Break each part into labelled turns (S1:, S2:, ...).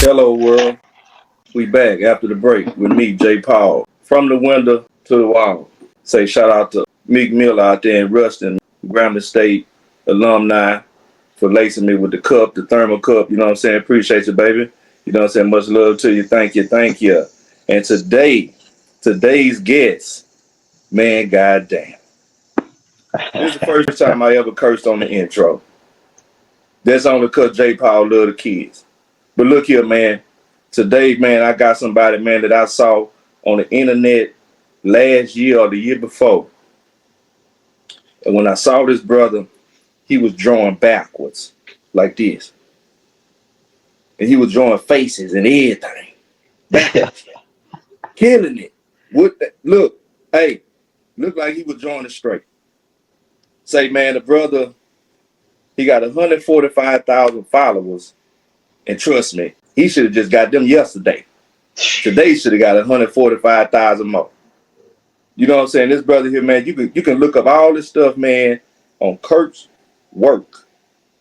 S1: Hello world, we back after the break with me, J. Paul. From the window to the wall. Say shout out to Meek Mill out there in Ruston, Grambling State alumni for lacing me with the cup, the thermal cup. You know what I'm saying? Appreciate you, baby. You know what I'm saying? Much love to you. Thank you, thank you. And today's guest, man, goddamn. This is the first time I ever cursed on the intro. That's only because J. Paul love the kids. But look here, man. Today, man, I got somebody, man, that I saw on the internet last year or the year before. And when I saw this brother, he was drawing backwards like this. And he was drawing faces and everything. Backwards. Killing it. Look, hey, looked like he was drawing it straight. Say, man, the brother, he got 145,000 followers. And trust me, he should have just got them yesterday. Today should have got 145,000 more. You know what I'm saying? This brother here, man, you can look up all this stuff, man, on Kirk's work.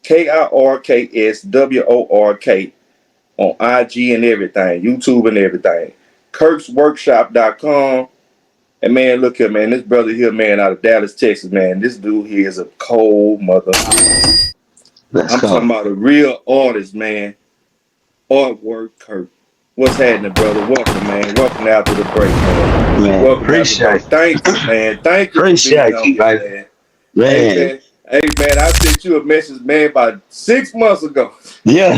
S1: KIRKSWORK on IG and everything, YouTube and everything. KirksWorkshop.com. And man, look here, man, this brother here, man, out of Dallas, Texas, man, this dude here is a cold mother. I'm talking about a real artist, man. Artwork Kirk. What's happening, brother? Welcome, man. Welcome after the break, man.
S2: Man, appreciate it.
S1: Thank you, man. Thank you
S2: appreciate
S1: for being
S2: you,
S1: on here, man.
S2: Man.
S1: Hey, man, I sent you a message, man, about 6 months ago.
S2: Yeah.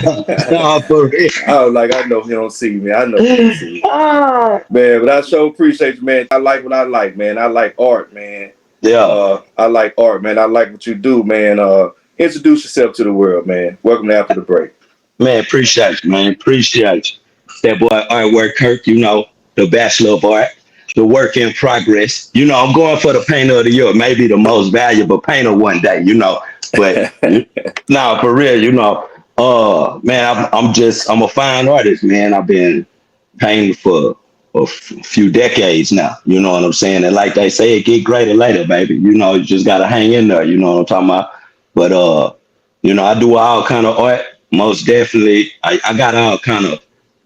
S2: No, for real.
S1: I was like, I know he don't see me. I know he don't see me. Man, but I sure appreciate you, man. I like what I like, man. I like art, man.
S2: Yeah.
S1: I like art, man. I like what you do, man. Introduce yourself to the world, man. Welcome to After the Break.
S2: Man, appreciate you, man. Appreciate you. That boy Artwork Kirk, the Bachelor of Art, the work in progress. I'm going for the painter of the year, maybe the most valuable painter one day, But nah, for real, man, I'm a fine artist, man. I've been painting for a few decades now. You know what I'm saying? And like they say, it get greater later, baby. You just gotta hang in there. You know what I'm talking about? But I do all kind of art. Most definitely, I got all kind of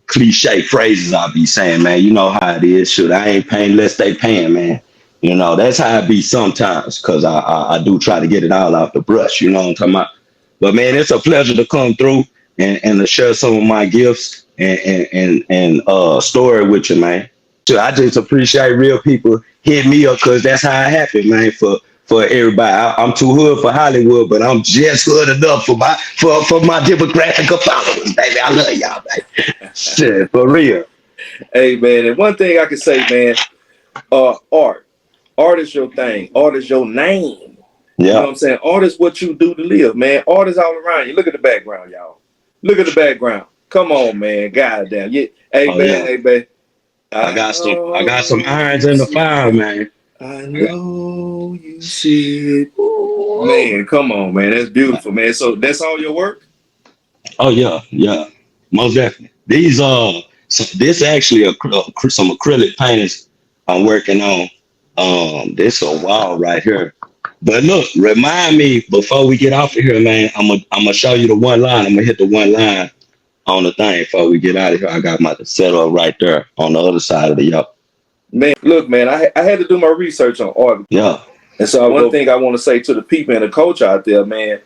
S2: cliche phrases I be saying, man. You know how it is. Shoot, I ain't paying unless they paying, man. That's how it be sometimes, because I do try to get it all off the brush. You know what I'm talking about? But man, it's a pleasure to come through and to share some of my gifts and story with you, man. So I just appreciate real people hit me up, because that's how it happened, man. For everybody, I'm too hood for Hollywood, but I'm just hood enough for my demographic of followers, baby. I love y'all, baby. Shit, for real.
S1: Hey, man, and one thing I can say, man, art is your thing. Art is your name.
S2: Yeah.
S1: You know what I'm saying? Art is what you do to live, man. Art is all around you. Look at the background, y'all. Look at the background. Come on, man. Goddamn. Yeah. Hey, man. Yeah. Hey, man.
S2: I got some irons in the fire, man.
S1: I know you see it. Man, come on, man. That's beautiful, man. So that's all your work?
S2: Oh, yeah. Most definitely. This actually some acrylic paintings I'm working on. This a wall right here. But look, remind me before we get off of here, man. I'm gonna show you the one line. I'm gonna hit the one line on the thing before we get out of here. I got my setup right there on the other side of the yup.
S1: Man, look, man, I had to do my research on art.
S2: Yeah.
S1: And so one thing I want to say to the people and the culture out there, man,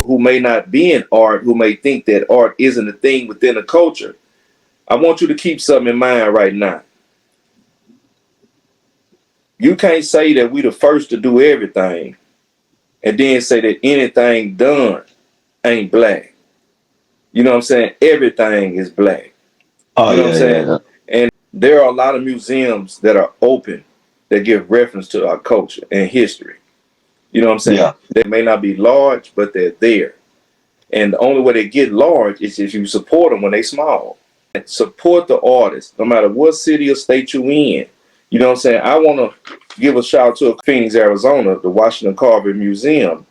S1: who may not be in art, who may think that art isn't a thing within the culture, I want you to keep something in mind right now. You can't say that we the first to do everything and then say that anything done ain't black. You know what I'm saying? Everything is black.
S2: Oh,
S1: you know what I'm saying?
S2: Yeah.
S1: And there are a lot of museums that are open that give reference to our culture and history. You know what I'm saying?
S2: Yeah.
S1: They may not be large, but they're there. And the only way they get large is if you support them when they small. And support the artists, no matter what city or state you in. You know what I'm saying? I want to give a shout out to Phoenix, Arizona, the Washington Carver Museum.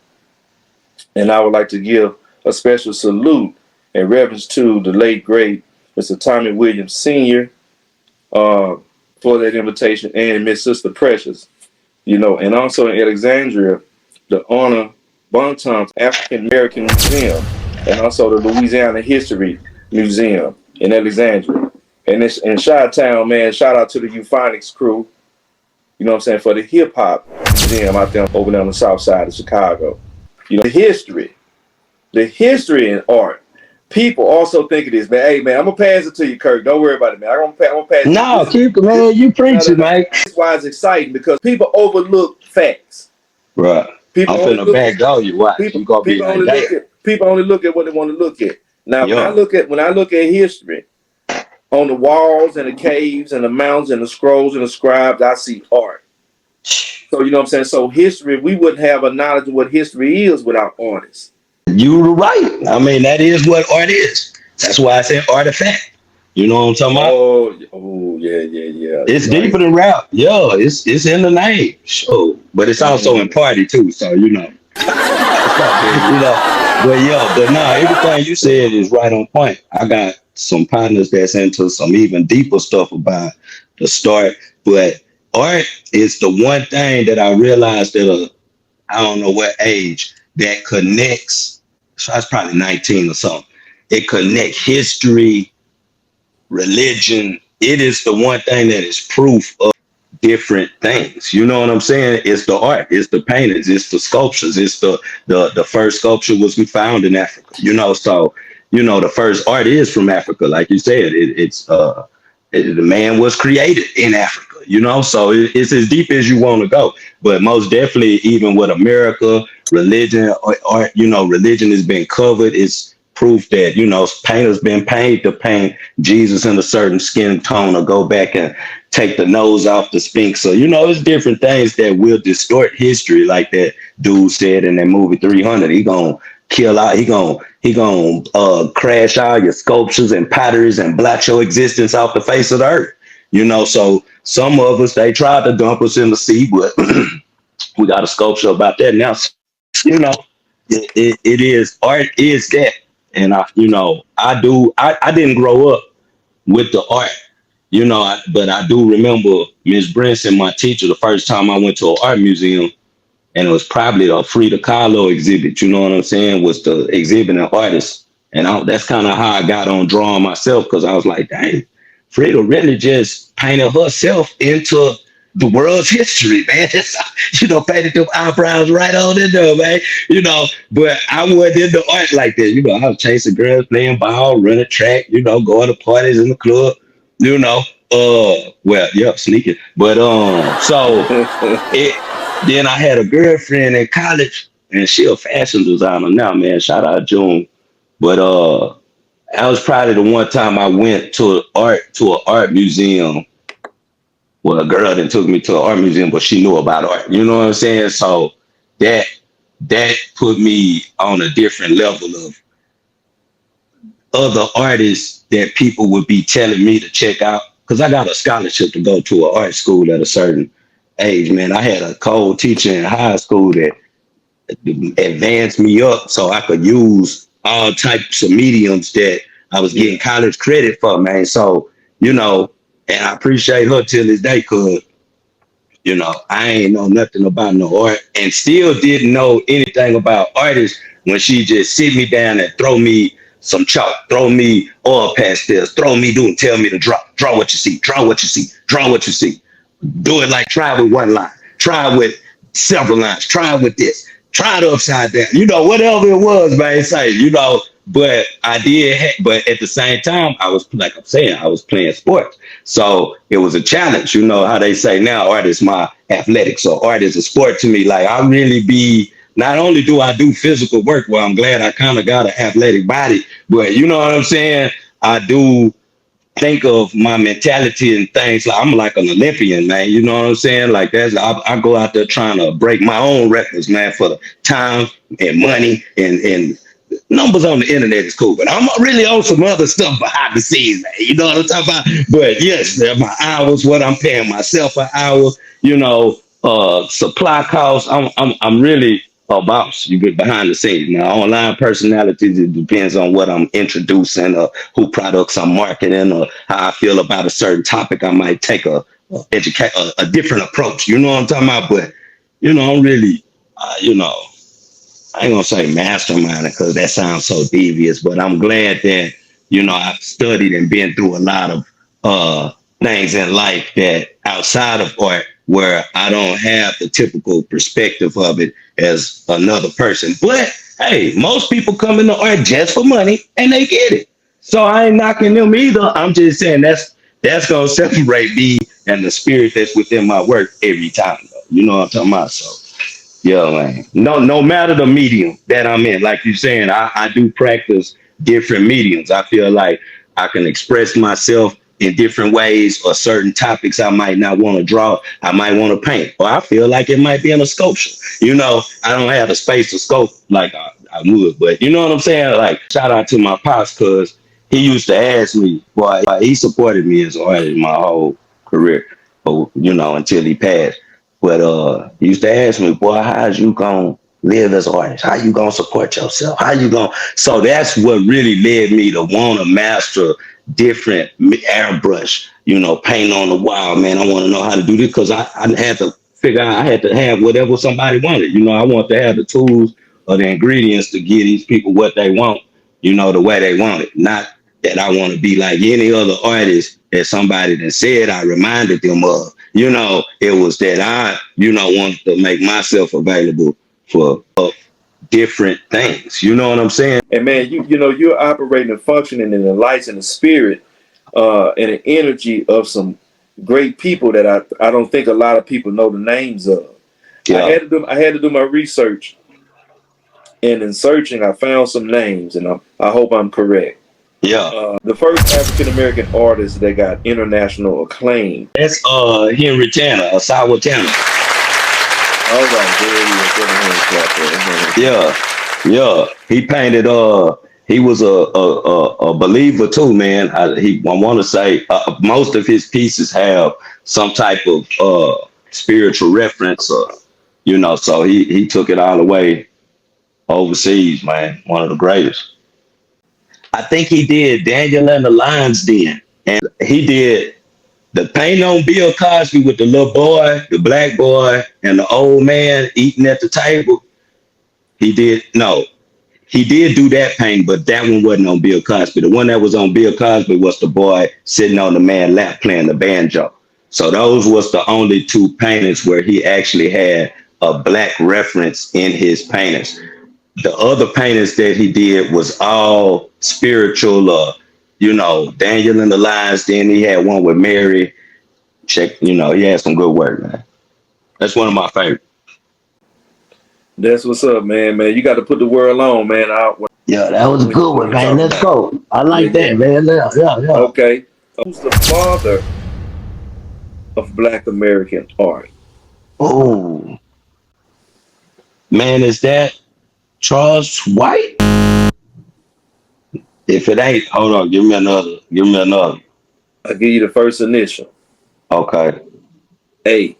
S1: And I would like to give a special salute in reference to the late, great Mr. Tommy Williams Sr., for that invitation, and Miss Sister Precious, and also in Alexandria, the Honor Bontemps African American Museum, and also the Louisiana History Museum. in Alexandria. And it's in Chi-Town, man. Shout out to the Euphonics crew. You know what I'm saying? For the hip hop museum out there over there on the south side of Chicago. You know, the history in art. People also think of this, man. Hey, man, I'm gonna pass it to you, Kirk. Don't worry about it, man. I'm gonna pass it.
S2: No, keep it, man. You preach it, man.
S1: That's why it's exciting because people overlook facts.
S2: Right.
S1: People
S2: I'm
S1: only
S2: finna
S1: look
S2: back out you. Watch.
S1: people
S2: You gonna be
S1: people
S2: like,
S1: only
S2: damn.
S1: look at what they want to look at. Now,
S2: Yeah.
S1: when I look at history on the walls and the caves and the mountains and the scrolls and the scribes, I see art. So you know what I'm saying. So history, we wouldn't have a knowledge of what history is without artists.
S2: You're right. I mean, that is what art is. That's why I said artifact. You know what I'm talking about?
S1: Oh, yeah.
S2: It's
S1: You're
S2: deeper
S1: right.
S2: than rap. Yeah, it's in the name. Sure. But it's also in party too. So you know. You know. But yeah, but nah, everything you said is right on point. I got some partners that's into some even deeper stuff about the start. But art is the one thing that I realized at I don't know what age that connects. So I was probably 19 or something. It connects history, religion. It is the one thing that is proof of different things. You know what I'm saying? It's the art, it's the paintings, it's the sculptures, it's the first sculpture was found in Africa. You know, so you know the first art is from Africa, like you said. The man was created in Africa. You know, so it's as deep as you want to go. But most definitely, even with America, religion, art, you know, religion has been covered. It's proof that you know painters been paid to paint Jesus in a certain skin tone, or go back and take the nose off the Sphinx. So, you know, it's different things that will distort history, like that dude said in that movie 300. He gonna kill out, he gonna crash all your sculptures and potteries and blot your existence off the face of the earth. You know, so some of us, they tried to dump us in the sea, but we got a sculpture about that now. You know, it is, art is that. And I didn't grow up with the art, you know, but I do remember Miss Brinson, my teacher, the first time I went to an art museum, and it was probably a Frida Kahlo exhibit. You know what I'm saying? Was the exhibiting artist, and that's kind of how I got on drawing myself, because I was like, dang, Frida really just painted herself into the world's history, man. You know, painted them eyebrows right on in there, man. You know, but I wasn't into art like that. You know, I was chasing girls, playing ball, running track, you know, going to parties in the club, you know. Well, yep, sneaking. But so it then I had a girlfriend in college, and she a fashion designer now, man. Shout out June. But that was probably the one time I went to an art museum. Well, a girl that took me to an art museum, but she knew about art. You know what I'm saying? So that that put me on a different level of other artists that people would be telling me to check out. Because I got a scholarship to go to an art school at a certain age, man. I had a cold teacher in high school that advanced me up so I could use all types of mediums that I was getting college credit for, man. So, you know, and I appreciate her till this day, because, you know, I ain't know nothing about no art, and still didn't know anything about artists when she just sit me down and throw me some chalk, throw me oil pastels, throw me doing, tell me to draw what you see, draw what you see, draw what you see. Do it like, try with one line, try with several lines, try with this, try it upside down, you know, whatever it was, man. Say, you know, but I did, but at the same time, I was, like I'm saying, I was playing sports. So it was a challenge, you know how they say now, art is my athletics, or art is a sport to me. Like, I really be, not only do I do physical work, well, I'm glad I kind of got an athletic body, but you know what I'm saying? I do think of my mentality and things like I'm like an Olympian, man. You know what I'm saying? Like I go out there trying to break my own records, man, for the time and money and numbers on the internet is cool, but I'm really on some other stuff behind the scenes, man. You know what I'm talking about? But yes, my hours, what I'm paying myself an hour, you know, supply costs. I'm really a boss. You get behind the scenes. Now, online personalities, it depends on what I'm introducing, or who products I'm marketing, or how I feel about a certain topic. I might take a different approach. You know what I'm talking about? But you know, I'm really, you know, I ain't gonna say mastermind because that sounds so devious, but I'm glad that, You know, I've studied and been through a lot of uh things in life that outside of art where I don't have the typical perspective of it as another person. But hey, most people come into art just for money and they get it. So I ain't knocking them either. I'm just saying that's gonna separate me and the spirit that's within my work every time though. You know what I'm talking about? So yeah, man. No matter the medium that I'm in, like you're saying, I do practice different mediums. I feel like I can express myself in different ways, or certain topics I might not want to draw, I might want to paint, or I feel like it might be in a sculpture. You know, I don't have the space to sculpt like I would, but you know what I'm saying? Like, shout out to my pops, because he used to ask me, boy, he supported me as an artist my whole career, you know, until he passed. But he used to ask me, boy, how's you gonna live as an artist? How you gonna support yourself? How you gonna? So that's what really led me to want to master different airbrush, you know, paint on the wall. Man, I want to know how to do this because I had to figure out I had to have whatever somebody wanted. You know, I want to have the tools or the ingredients to give these people what they want, you know, the way they want it. Not that I want to be like any other artist that somebody that said I reminded them of. You know, it was that I, you know, wanted to make myself available for different things. You know what I'm saying?
S1: And man, you know you're operating and functioning in the lights and the spirit and the energy of some great people that I don't think a lot of people know the names of.
S2: Yeah,
S1: I had to do my research, and in searching, I found some names, and I hope I'm correct.
S2: yeah.
S1: The first African American artist that got international acclaim.
S2: That's Henry Tanner, a Sour Tanner.
S1: All right, there it is. Give a hand clap there.
S2: Yeah, yeah. He painted. He was a believer too, man. I want to say most of his pieces have some type of spiritual reference, you know. So he took it all the way overseas, man. One of the greatest. I think he did Daniel and the Lion's Den, and he did the paint on Bill Cosby with the little boy, the black boy, and the old man eating at the table. He did no. He did do that painting, but that one wasn't on Bill Cosby. The one that was on Bill Cosby was the boy sitting on the man's lap playing the banjo. So those was the only two paintings where he actually had a black reference in his paintings. The other paintings that he did was all spiritual, you know, Daniel and the Lions. Then he had one with Mary. Check, you know, he had some good work, man. That's one of my favorites.
S1: That's what's up, man. Man, you got to put the world on, man.
S2: Yeah, that was a good one, man. Let's go. I
S1: Yeah,
S2: like that, man. Yeah.
S1: okay. Who's the father of Black American art?
S2: Oh, man, is that Charles White? If it ain't, hold on. Give me another. Give me another.
S1: I'll give you the first initial.
S2: Okay.
S1: A.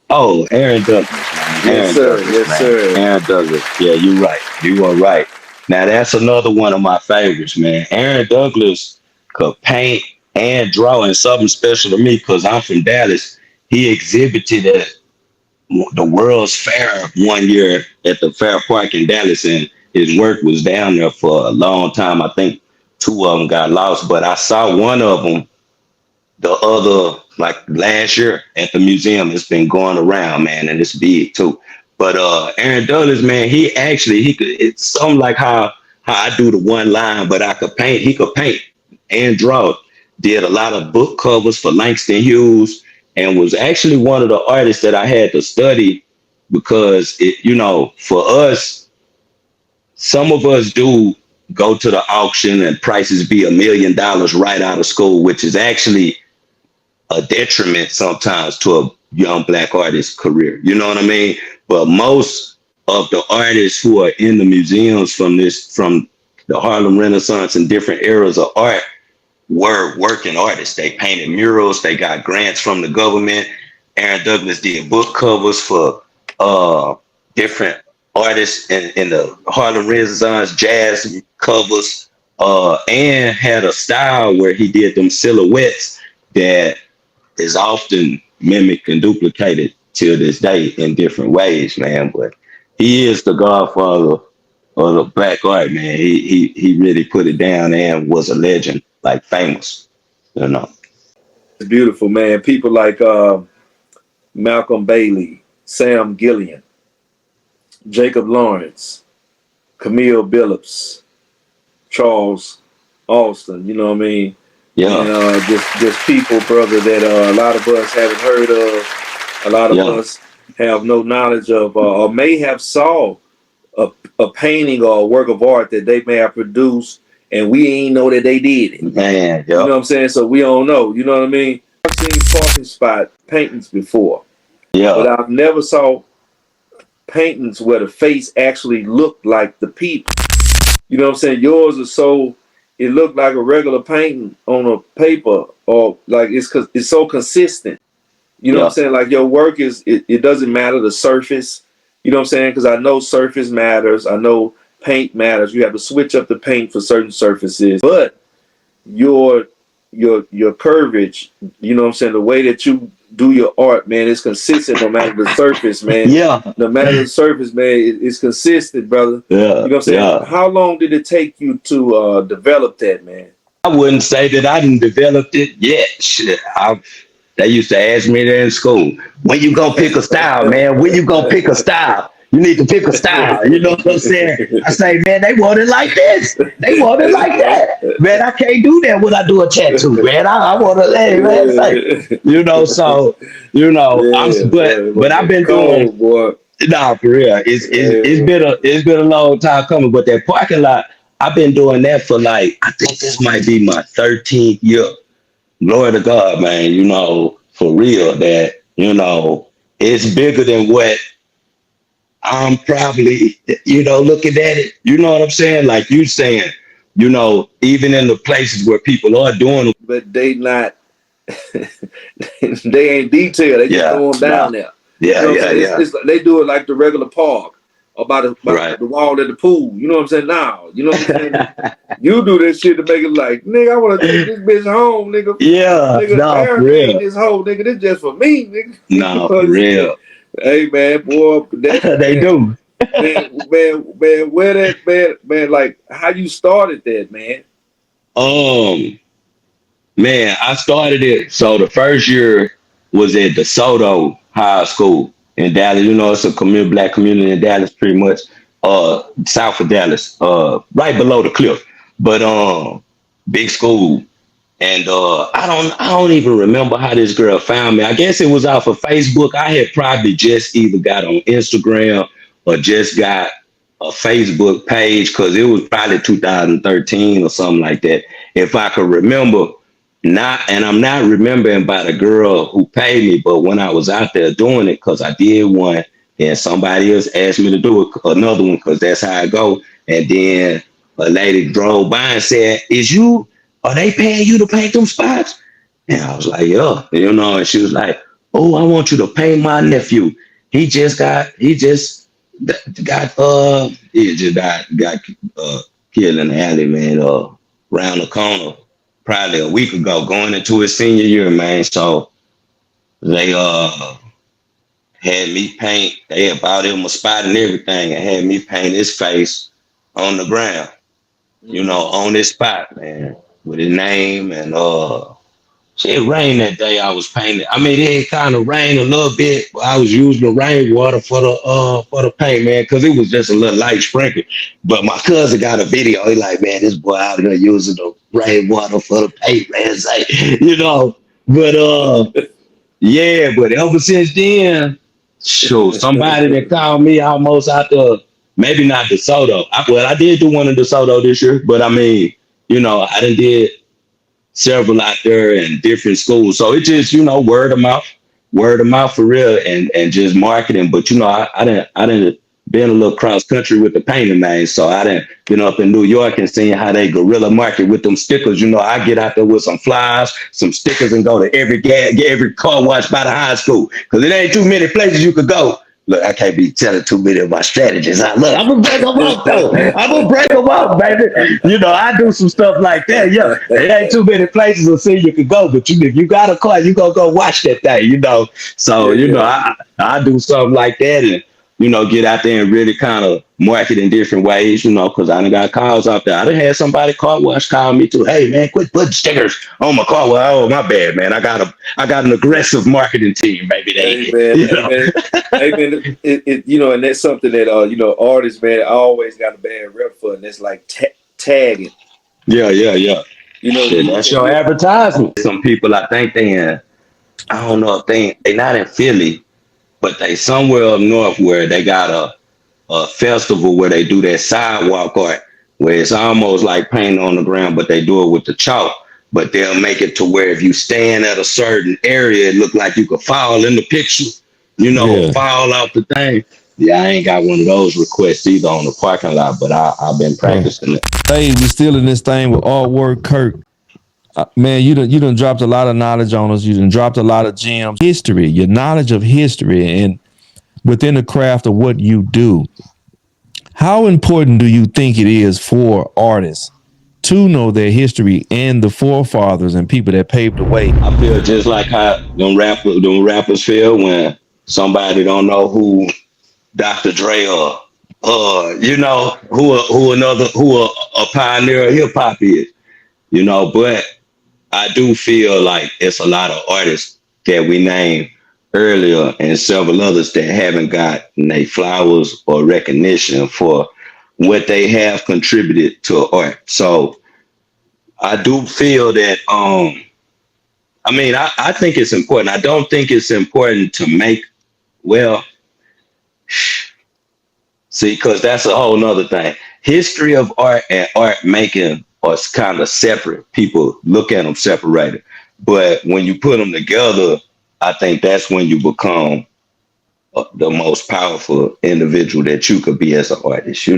S2: Oh, Aaron Douglas, man.
S1: Yes,
S2: Aaron
S1: sir.
S2: Douglas,
S1: Yes,
S2: man.
S1: sir.
S2: Aaron Douglas. Yeah, you're right. You are right. Now that's another one of my favorites, man. Aaron Douglas could paint and draw, and something special to me because I'm from Dallas. He exhibited at the World's Fair one year at the Fair Park in Dallas, and his work was down there for a long time. I think two of them got lost, but I saw one of them the other like last year at the museum. It's been going around, man, and it's big too. But Aaron Douglas, man, he could, it's something like how I do the one line, but I could paint. He could paint and draw. Did a lot of book covers for Langston Hughes, and was actually one of the artists that I had to study because it, you know, for us, some of us do go to the auction and prices be $1 million right out of school, which is actually a detriment sometimes to a young black artist's career. You know what I mean? But most of the artists who are in the museums from the Harlem Renaissance and different eras of art were working artists. They painted murals. They got grants from the government. Aaron Douglas did book covers for different artists in the Harlem Renaissance, jazz covers, and had a style where he did them silhouettes that is often mimicked and duplicated till this day in different ways, man. But he is the godfather of the black art, man. He really put it down and was a legend, like famous, you know.
S1: It's beautiful, man. People like Malcolm Bailey, Sam Gillian, Jacob Lawrence, Camille Billups, Charles Austin. You know what I mean? And
S2: Yeah,
S1: just people, brother, that a lot of us haven't heard of. A lot of
S2: yeah,
S1: us have no knowledge of, or may have saw a painting or a work of art that they may have produced, and we ain't know that they did it.
S2: man,
S1: You
S2: yeah,
S1: know what I'm saying? So we don't know. You know what I mean? I've seen parking spot paintings before, but
S2: yeah,
S1: I've never saw paintings where the face actually looked like the people. You know what I'm saying? Yours is so it looked like a regular painting on a paper, or like it's so consistent. You know what I'm
S2: yeah,
S1: saying? Like your work it doesn't matter the surface. You know what I'm saying? Because I know surface matters. I know paint matters. You have to switch up the paint for certain surfaces, but your your courage, you know what I'm saying, the way that you do your art, man, it's consistent no matter the surface, man.
S2: yeah,
S1: No matter the surface, man, it's consistent, brother.
S2: yeah,
S1: You know what I'm saying?
S2: yeah.
S1: How long did it take you to develop that, man?
S2: I wouldn't say that I didn't developed it yet. Shit, they used to ask me that in school. When you gonna pick a style, man? When you gonna pick a style? You need to pick a style. You know what I'm saying? I say, man, they want it like this. They want it like that. Man, I can't do that when I do a tattoo, man. I want to, hey, man, say, you know. So, you know,
S1: Yeah, boy,
S2: but I've been doing.
S1: cold, boy.
S2: Nah, for real.
S1: Yeah,
S2: It's been a long time coming. But that parking lot, I've been doing that for like I think this might be my 13th year. Glory to God, man. You know, for real, that you know, it's bigger than what I'm probably, you know, looking at it. You know what I'm saying? Like you saying, you know, even in the places where people are doing,
S1: but they not they ain't detailed. They just
S2: yeah,
S1: throw them
S2: nah,
S1: down there. You
S2: yeah,
S1: know what I'm
S2: yeah,
S1: saying?
S2: yeah,
S1: It's like they do it like the regular park or by
S2: right.
S1: the wall at the pool. You know what I'm saying? Now, you know what I'm saying? You do this shit to make it like, nigga, I want to take this bitch home, nigga.
S2: Yeah,
S1: Nigga,
S2: nah, for
S1: barricade
S2: real.
S1: this whole nigga. This just for me, nigga. You know
S2: Nah,
S1: what
S2: for
S1: I'm saying?
S2: real.
S1: Hey man, boy, that
S2: They do.
S1: where that man, like how you started that, man?
S2: Um, Man, I started it. So the first year was at DeSoto High School in Dallas. You know, it's a black community in Dallas, pretty much, south of Dallas, right below the cliff. But big school. And I don't even remember how this girl found me. I guess it was off of Facebook. I had probably just either got on Instagram or just got a Facebook page because it was probably 2013 or something like that. If I could remember, not, and I'm not remembering about a girl who paid me, but when I was out there doing it, because I did one, and somebody else asked me to do another one because that's how I go. And then a lady drove by and said, are they paying you to paint them spots? And I was like, yeah, you know, and she was like, oh, I want you to paint my nephew. He just got killed in the alley, man, around the corner probably a week ago, going into his senior year, man. So they had me paint, they had bought him a spot and everything and had me paint his face on the ground, you know, on this spot, man, with his name and it rained that day I was painting. I mean, it kind of rained a little bit, but I was using the rainwater for the paint, man, because it was just a little light sprinkle. But my cousin got a video. He like, man, this boy out here using the rainwater for the paint, man. It's like, you know, but yeah, but ever since then, sure, somebody that called me almost out the maybe not DeSoto. I did do one in DeSoto this year, but I mean, you know, I did several out there in different schools. So it just, you know, word of mouth for real and just marketing. But you know, I didn't been a little cross country with the painting, man. So I didn't been up in New York and seeing how they guerrilla market with them stickers. You know, I get out there with some flyers, some stickers, and go to every car wash by the high school. Cause it ain't too many places you could go. Look, I can't be telling too many of my strategies. Look, I'm gonna break them up though. I'm gonna break them up, baby. You know, I do some stuff like that. Yeah, it ain't too many places to see you could go, but if you got a car, you gonna go watch that thing. You know, so
S1: Yeah,
S2: you know,
S1: yeah.
S2: I do something like that, and get out there and really kind of market in different ways, because I done got calls out there. I done had somebody car wash call me too. Hey man, quit putting stickers on my car. Well, oh my bad, man. I got an aggressive marketing team, baby.
S1: Amen, amen, amen. And that's something that artists, man, always got a bad rep for, and that's like tagging.
S2: Yeah, yeah, yeah.
S1: You know,
S2: Shit, that's your advertisement. Some people, I think I don't know if they not in Philly, but they somewhere up north where they got a festival where they do that sidewalk art, where it's almost like paint on the ground, but they do it with the chalk. But they'll make it to where if you stand at a certain area, it look like you could fall in the picture, fall off the thing. Yeah, I ain't got one of those requests either on the parking lot, but I've been practicing it.
S3: Hey, we still in this thing with artwork, Kirk. Man, you done dropped a lot of knowledge on us. You done dropped a lot of gems. History, your knowledge of history and within the craft of what you do. How important do you think it is for artists to know their history and the forefathers and people that paved the way?
S2: I feel just like how them rappers feel when somebody don't know who Dr. Dre or who a pioneer of hip hop is, but I do feel like it's a lot of artists that we named earlier and several others that haven't gotten their flowers or recognition for what they have contributed to art. So I do feel that, I think it's important. I don't think it's important to make, see, because that's a whole nother thing. History of art and art making are kind of separate. People look at them separated. But when you put them together, I think that's when you become the most powerful individual that you could be as an artist.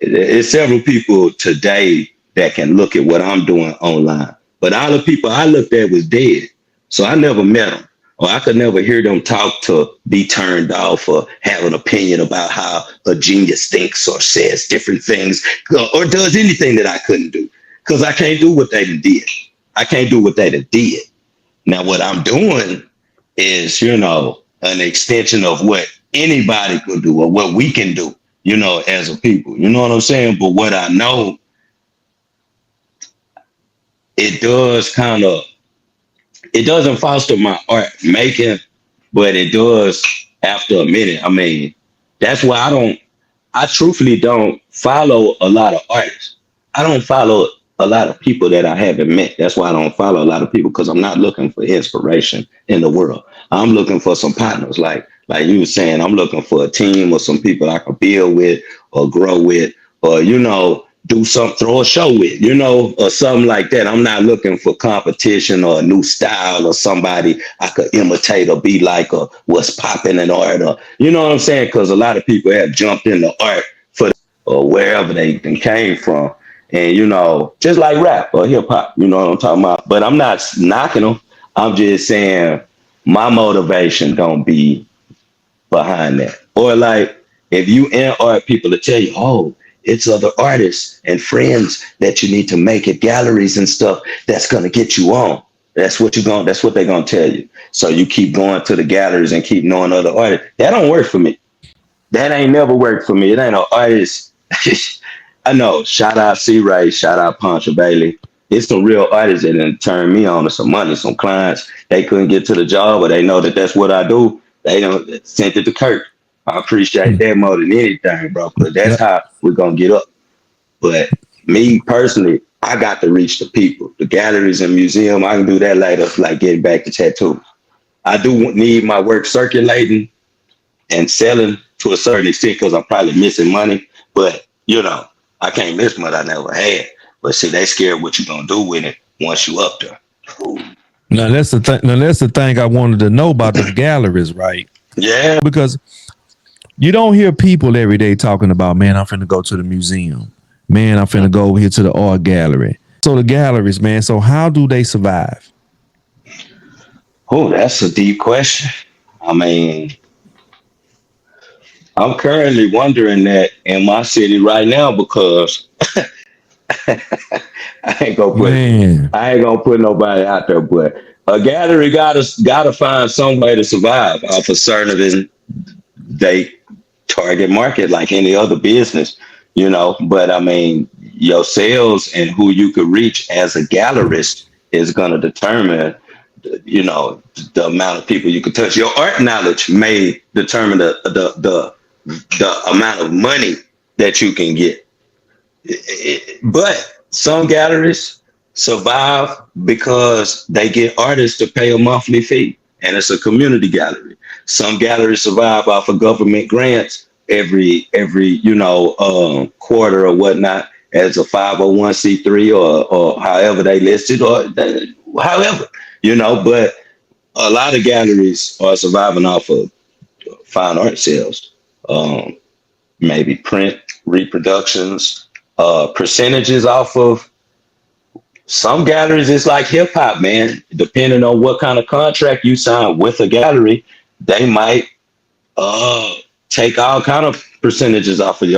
S2: It's several people today that can look at what I'm doing online. But all the people I looked at was dead. So I never met them. Or I could never hear them talk to be turned off or have an opinion about how a genius thinks or says different things or does anything that I couldn't do. Because I can't do what they did. I can't do what they did. Now, what I'm doing is, an extension of what anybody could do or what we can do, as a people. You know what I'm saying? But what I know, it doesn't foster my art making, but it does after a minute. That's why I truthfully don't follow a lot of artists. I don't follow a lot of people that I haven't met. That's why I don't follow a lot of people, because I'm not looking for inspiration in the world. I'm looking for some partners. Like you were saying, I'm looking for a team or some people I can build with or grow with or, do something, throw a show with, or something like that. I'm not looking for competition or a new style or somebody I could imitate or be like or what's popping in art or, you know what I'm saying? Because a lot of people have jumped into art or wherever they came from. And, just like rap or hip hop, you know what I'm talking about? But I'm not knocking them. I'm just saying my motivation don't be behind that. Or like if you in art, people will tell you, oh, it's other artists and friends that you need to make at galleries and stuff that's going to get you on. That's what they're going to tell you. So you keep going to the galleries and keep knowing other artists. That don't work for me. That ain't never worked for me. It ain't no artist. I know. Shout out C-Ray. Shout out Poncha Bailey. It's some real artists that done turned me on to some money, some clients. They couldn't get to the job, but they know that that's what I do. They don't sent it to Kirk. I appreciate that more than anything, bro, because that's how we're going to get up. But me personally, I got to reach the people, the galleries and museum. I can do that later, like getting back to tattoos. I do need my work circulating and selling to a certain extent because I'm probably missing money. But, I can't miss what I never had. But see, they scared what you're going to do with it once you up there. Ooh.
S3: Now, that's the thing I wanted to know about the galleries, right?
S2: Yeah.
S3: Because you don't hear people every day talking about, man, I'm finna go to the museum. Man, I'm finna go over here to the art gallery. So the galleries, man, so how do they survive?
S2: Oh, that's a deep question. I'm currently wondering that in my city right now because I ain't gonna put nobody out there, but a gallery gotta find some way to survive off a certain date target market like any other business, but I mean, your sales and who you could reach as a gallerist is going to determine, the amount of people you can touch. Your art knowledge may determine the amount of money that you can get. But some galleries survive because they get artists to pay a monthly fee, and it's a community gallery. Some galleries survive off of government grants every quarter or whatnot as a 501c3 or however they listed however, but a lot of galleries are surviving off of fine art sales, maybe print reproductions, percentages off of some galleries. It's like hip hop, man. Depending on what kind of contract you sign with a gallery, they might take all kind of percentages off of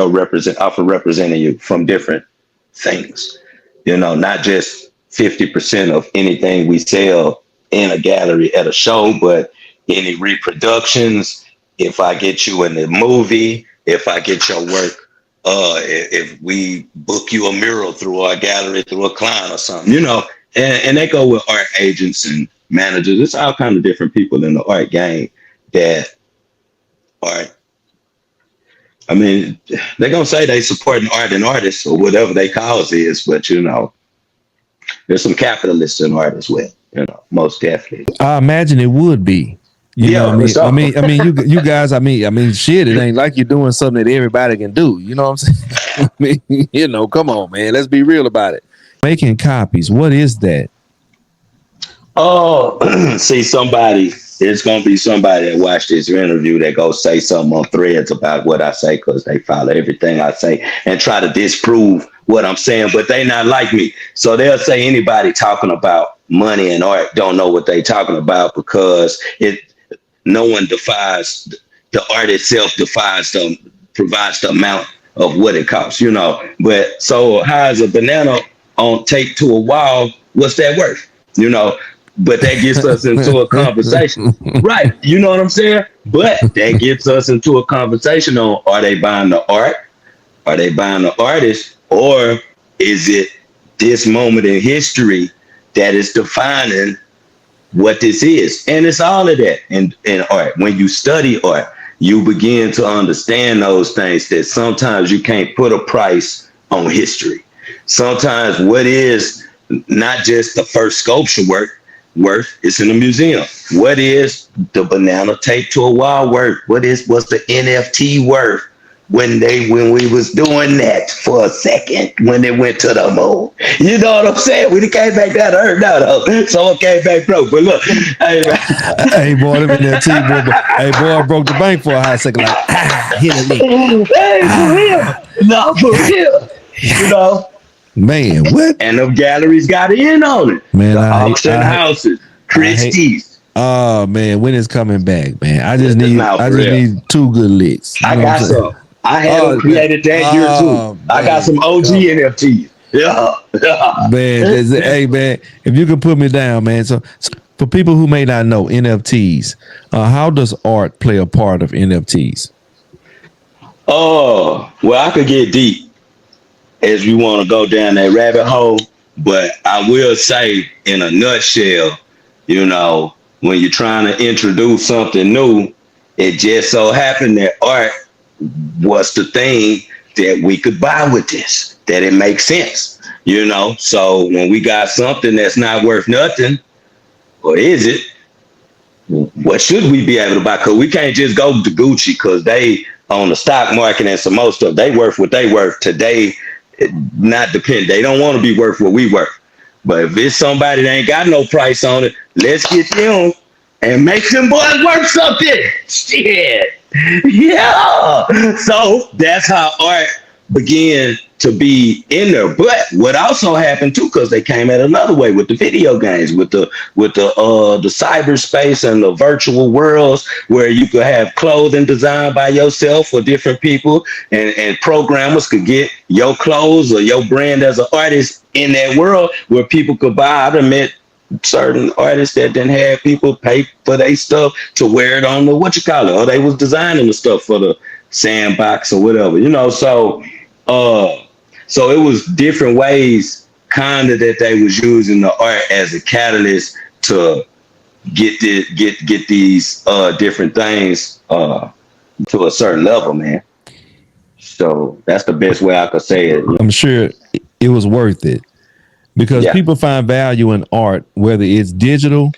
S2: representing you from different things. Not just 50% of anything we sell in a gallery at a show, but any reproductions. If I get you in the movie, if I get your work, if we book you a mural through our gallery, through a client or something, and they go with art agents and managers. It's all kind of different people in the art game that are, I mean, they're going to say they supporting art and artists or whatever they cause is, but there's some capitalists in art as well, most definitely.
S3: I imagine it would be. You know what I mean? I mean, you guys, shit, it ain't like you're doing something that everybody can do. You know what I'm saying? Come on, man. Let's be real about it. Making copies, what is that?
S2: Oh, see, there's going to be somebody that watched this interview that go say something on Threads about what I say because they follow everything I say and try to disprove what I'm saying, but they not like me. So they'll say anybody talking about money and art don't know what they talking about because no one defies the art itself, provides the amount of what it costs, But so how is a banana on tape to a wall? What's that worth? But that gets us into a conversation, right? You know what I'm saying? But that gets us into a conversation on, are they buying the art? Are they buying the artist? Or is it this moment in history that is defining what this is? And it's all of that in art. When you study art, you begin to understand those things, that sometimes you can't put a price on history. Sometimes what is not just the first sculpture worth, it's in a museum. What is the banana taped to a wall worth? What's the NFT worth when we was doing that for a second when they went to the moon? You know what I'm saying? We came back down to earth now, though. Someone came back broke. But look,
S3: hey boy, them NFT boy, hey boy, broke the bank for a hot second. Like, hit a lick.
S2: Hey, for real? No, for real.
S3: Man, what?
S2: And the galleries got in on it.
S3: Man,
S2: the auction houses, Christie's.
S3: Oh man, when it's coming back, man? I just need two good licks.
S2: I got some. I had created that year too. Man. I got some OG NFTs. Yeah.
S3: Man, hey man, if you can put me down, man. So for people who may not know NFTs, how does art play a part of NFTs?
S2: Oh, well, I could get deep as you want to go down that rabbit hole, but I will say in a nutshell, when you're trying to introduce something new, it just so happened that art was the thing that we could buy with this, that it makes sense, So when we got something that's not worth nothing, or is it, what should we be able to buy? Because we can't just go to Gucci because they on the stock market and some most stuff, they worth what they worth today. Not depend. They don't want to be worth what we worth. But if it's somebody that ain't got no price on it, let's get them and make them boys worth something. Shit. Yeah. So that's how art began to be in there. But what also happened too, because they came at another way with the video games, with the cyberspace and the virtual worlds where you could have clothing designed by yourself or different people, and programmers could get your clothes or your brand as an artist in that world where people could buy. I've met certain artists that didn't have people pay for their stuff to wear it on the or they was designing the stuff for sandbox or whatever, you know. So it was different ways kind of that they was using the art as a catalyst to get these different things to a certain level, man. So that's the best way I could say it.
S3: I'm sure it was worth it because
S2: Yeah.
S3: people find value in art, whether it's digital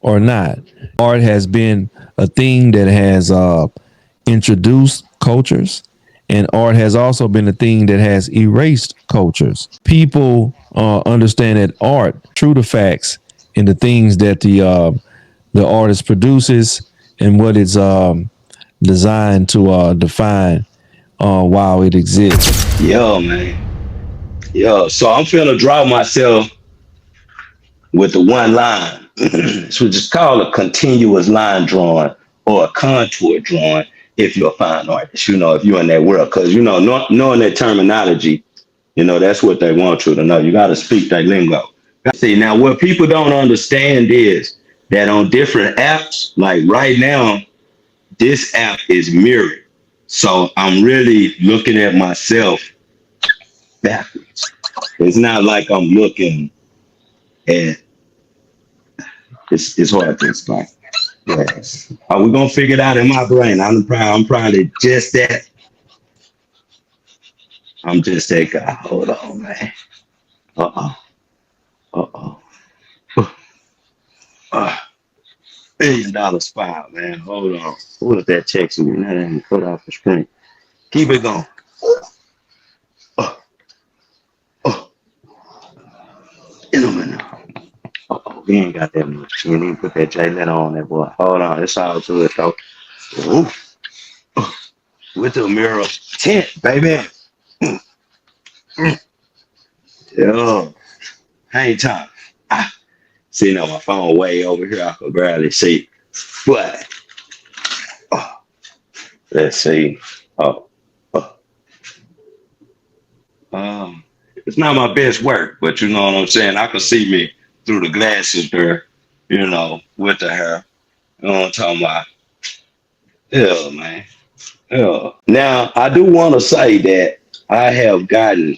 S3: or not. Art has been a thing that has introduced cultures, and art has also been a thing that has erased cultures. People understand that art, true to facts, and the things that the artist produces and what it's designed to define while it exists.
S2: Yo, man. Yo, so I'm finna draw myself with the one line. So just call a continuous line drawing or a contour drawing if you're a fine artist, you know, if you're in that world. Because, you know, knowing that terminology, you know, that's what they want you to know. You got to speak that lingo. See, now what people don't understand is that on different apps, like right now, this app is mirrored. So I'm really looking at myself backwards. It's not like I'm looking at it's hard to explain. Yes. Are we gonna figure it out in my brain? I'm probably just that. I'm just that guy. Hold on, man. Uh-oh. Uh-oh. $1 billion spot, man. Hold on. What is that texting me? That ain't put off the screen. Keep it going. Uh, uh, in a minute. Uh-oh, we ain't got that much. You need to put that J letter on that boy. Hold on, it's all to it though. Ooh. With the mirror tint, baby. Yo, hang time. Ah, see now my phone way over here. I could barely see. But let's see. Oh, oh. It's not my best work, but you know what I'm saying. I could see me through the glasses there, you know, with the hair. You know what I'm talking about? Yeah, man. Yeah. Now I do want to say that I have gotten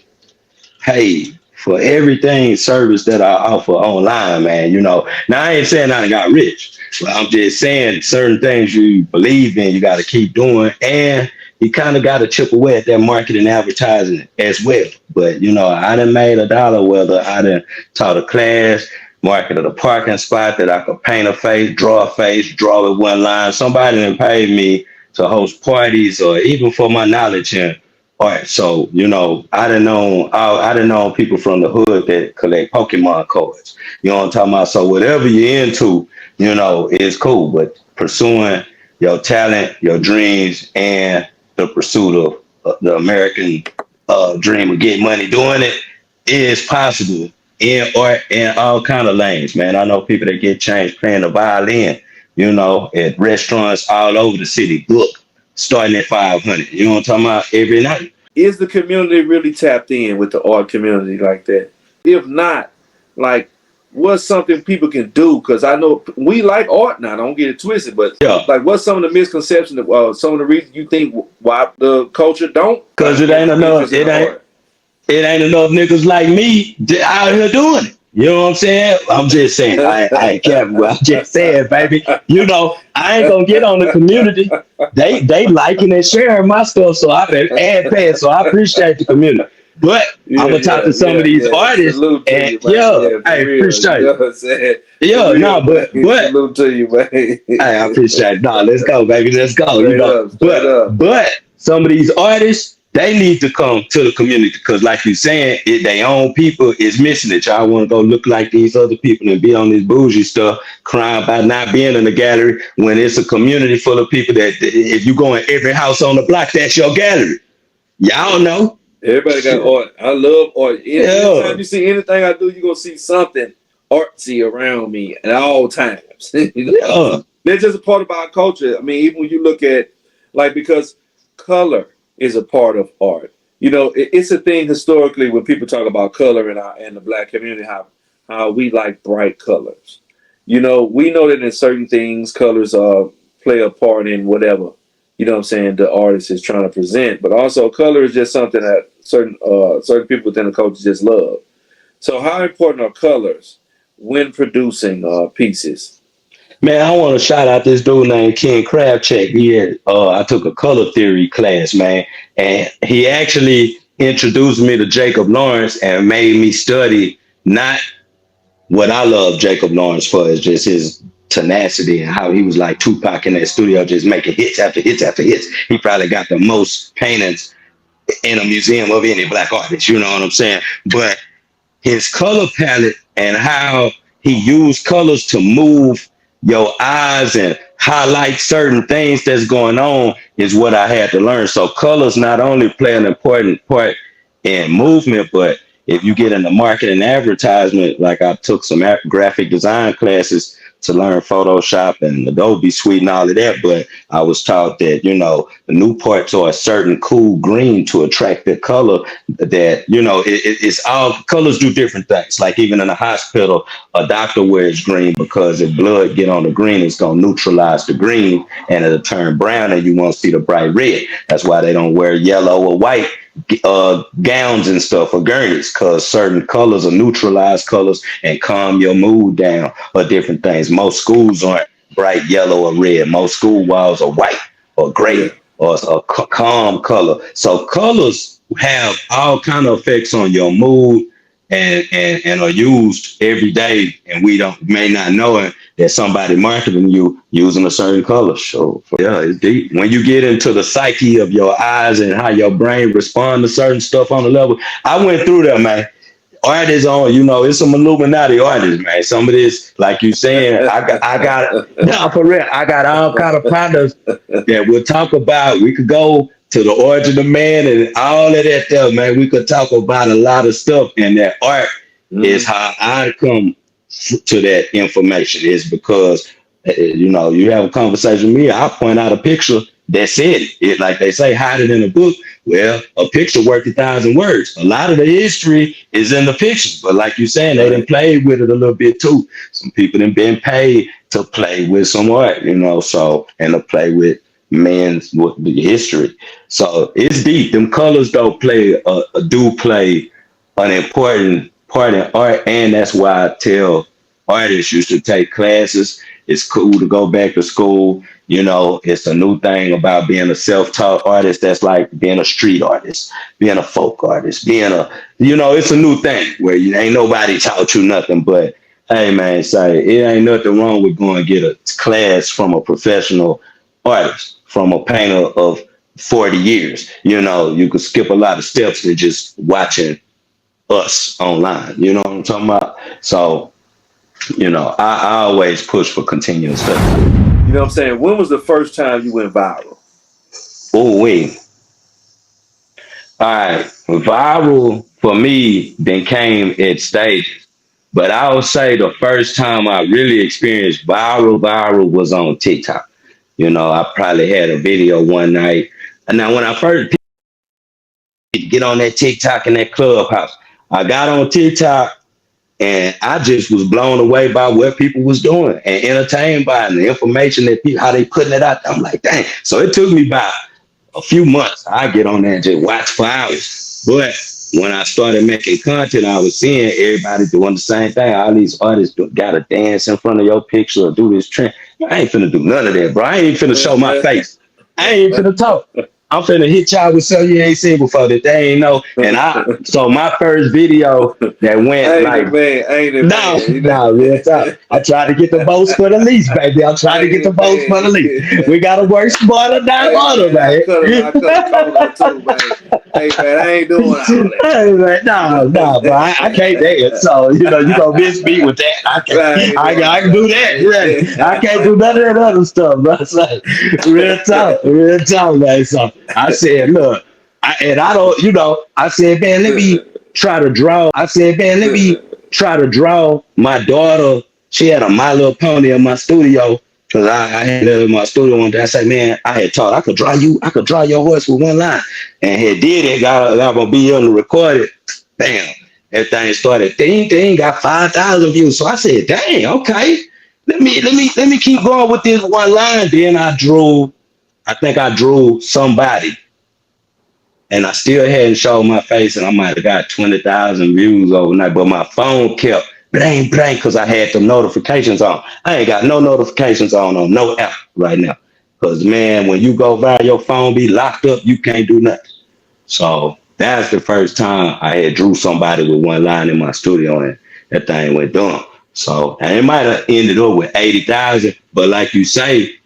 S2: paid for everything service that I offer online, man. You know, now I ain't saying I got rich, but I'm just saying certain things you believe in, you got to keep doing, and you kind of got to chip away at that marketing advertising as well. But you know, I done made $1, whether I done taught a class, marketed a parking spot that I could paint a face, draw with one line. Somebody done paid me to host parties or even for my knowledge in art. So, you know, I done known people from the hood that collect Pokemon cards. You know what I'm talking about? So whatever you're into, you know, is cool. But pursuing your talent, your dreams, and the pursuit of the American dream of getting money doing it is possible in art and all kind of lanes, man. I know people that get changed playing the violin, you know, at restaurants all over the city, book starting at 500. You know what I'm talking about? Every night.
S1: Is the community really tapped in with the art community like that? If not, like, what's something people can do? Because I know we like art now. Don't get it twisted, but
S2: Yeah.
S1: like, what's some of the misconceptions? Some of the reasons you think why the culture don't?
S2: Cause it ain't enough. It ain't enough niggas like me out here doing it. You know what I'm saying? I'm just saying. I ain't careful. I'm just saying, baby. You know, I ain't gonna get on the community. They liking and sharing my stuff, so I been ad paying. So I appreciate the community. But I'm gonna talk to some of these artists, and I appreciate
S1: You know
S2: it.
S1: what I'm saying?
S2: Yeah, no, but
S1: Salute to you, man.
S2: hey, I appreciate it. No, let's go, baby. Let's go.
S1: Straight
S2: You know,
S1: up, straight up.
S2: but some of these artists, they need to come to the community because, like you saying, their own people is missing it. Y'all want to go look like these other people and be on this bougie stuff, crying about not being in the gallery when it's a community full of people that if you go in every house on the block, that's your gallery. Y'all know.
S1: Everybody got art. I love art. Anytime you see anything I do, you're going to see something artsy around me at all times. You know? That's just a part of our culture. I mean, even when you look at, like, because color is a part of art. You know, it's a thing historically when people talk about color in the black community, how we like bright colors. You know, we know that in certain things, colors play a part in whatever. you know what I'm saying, the artist is trying to present. But also color is just something that certain people within the culture just love. So how important are colors when producing pieces?
S2: Man, I want to shout out this dude named Ken Crabcheck. I took a color theory class, man, and he actually introduced me to Jacob Lawrence and made me study not what I love Jacob Lawrence for is just his tenacity and how he was like Tupac in that studio, just making hits after hits after hits. He probably got the most paintings in a museum of any black artist. You know what I'm saying? But his color palette and how he used colors to move your eyes and highlight certain things that's going on is what I had to learn. So colors not only play an important part in movement, but if you get into marketing and advertisement, like I took some graphic design classes to learn Photoshop and Adobe Suite and all of that, but I was taught that, the new parts are a certain cool green to attract the color that, it's all colors do different things. Like even in a hospital, a doctor wears green because if blood get on the green, it's going to neutralize the green and it'll turn brown and you won't see the bright red. That's why they don't wear yellow or white gowns and stuff or gurneys, because certain colors are neutralized colors and calm your mood down or different things. Most schools aren't bright yellow or red. Most school walls are white or gray or a calm color. So colors have all kind of effects on your mood and are used every day, and we may not know it that somebody marketing you using a certain color. So yeah, it's deep. When you get into the psyche of your eyes and how your brain respond to certain stuff on the level, I went through that, man. Artists on, it's some Illuminati artists, man. Some of this, like you saying, no, for real, I got all kind of partners that we'll talk about. We could go to the origin of man and all of that stuff, man. We could talk about a lot of stuff, and that art is how I come to that information. Is because you have a conversation with me, I'll point out a picture that said it. Like they say, hide it in a book. Well, a picture worth 1,000 words. A lot of the history is in the pictures, but like you're saying, they done played with it a little bit too. Some people done been paid to play with some art, so, and to play with man's history. So it's deep. Them colors do play an important part in art, and that's why I tell artists you should take classes. It's cool to go back to school. It's a new thing about being a self-taught artist. That's like being a street artist, being a folk artist, it's a new thing where you ain't nobody taught you nothing. But hey, man, say it ain't nothing wrong with going to get a class from a professional artist, from a painter of 40 years. You could skip a lot of steps in just watching us online. You know what I'm talking about? So, I always push for continuous study.
S1: You know what I'm saying? When was the first time you went viral?
S2: Oh, wait. All right. Viral for me then came at stages. But I would say the first time I really experienced viral was on TikTok. I probably had a video one night. And now when I first get on that TikTok and that Clubhouse, I got on TikTok and I just was blown away by what people was doing and entertained by it, and the information that how they putting it out. I'm like, dang. So it took me about a few months. I get on there and just watch for hours. But when I started making content, I was seeing everybody doing the same thing. All these artists got to dance in front of your picture or do this trend. I ain't finna do none of that, bro. I ain't finna show my face. I ain't finna talk. I'm finna hit y'all with something you ain't seen before that they ain't know. And so my first video that went real talk. I tried to get the votes for the least, baby. I'm trying to get the votes for the least. We gotta work smarter, not harder, man.
S1: I cut too, man. Hey, man, I ain't doing all that.
S2: Hey, man, nah, bro. I can't dance. So, you gonna miss me with that. I can do that. Yeah. I can't do none of that other stuff, bro. So, real talk, man. So I said, look, I said, man, let me try to draw. My daughter. She had a My Little Pony in my studio. Cause I had it in my studio one day. I said, man, I had taught I could draw your horse with one line. And he did it, got gonna be on the recorded. Bam. Everything started ding, got 5,000 views. So I said, dang, okay. Let me keep going with this one line. Then I drew I think I drew somebody, and I still hadn't showed my face, and I might have got 20,000 views overnight. But my phone kept bang bang because I had the notifications on. I ain't got no notifications on no app right now. Cause man, when you go viral, your phone be locked up. You can't do nothing. So that's the first time I had drew somebody with one line in my studio, and that thing went dumb. So and it might have ended up with 80,000, but like you say,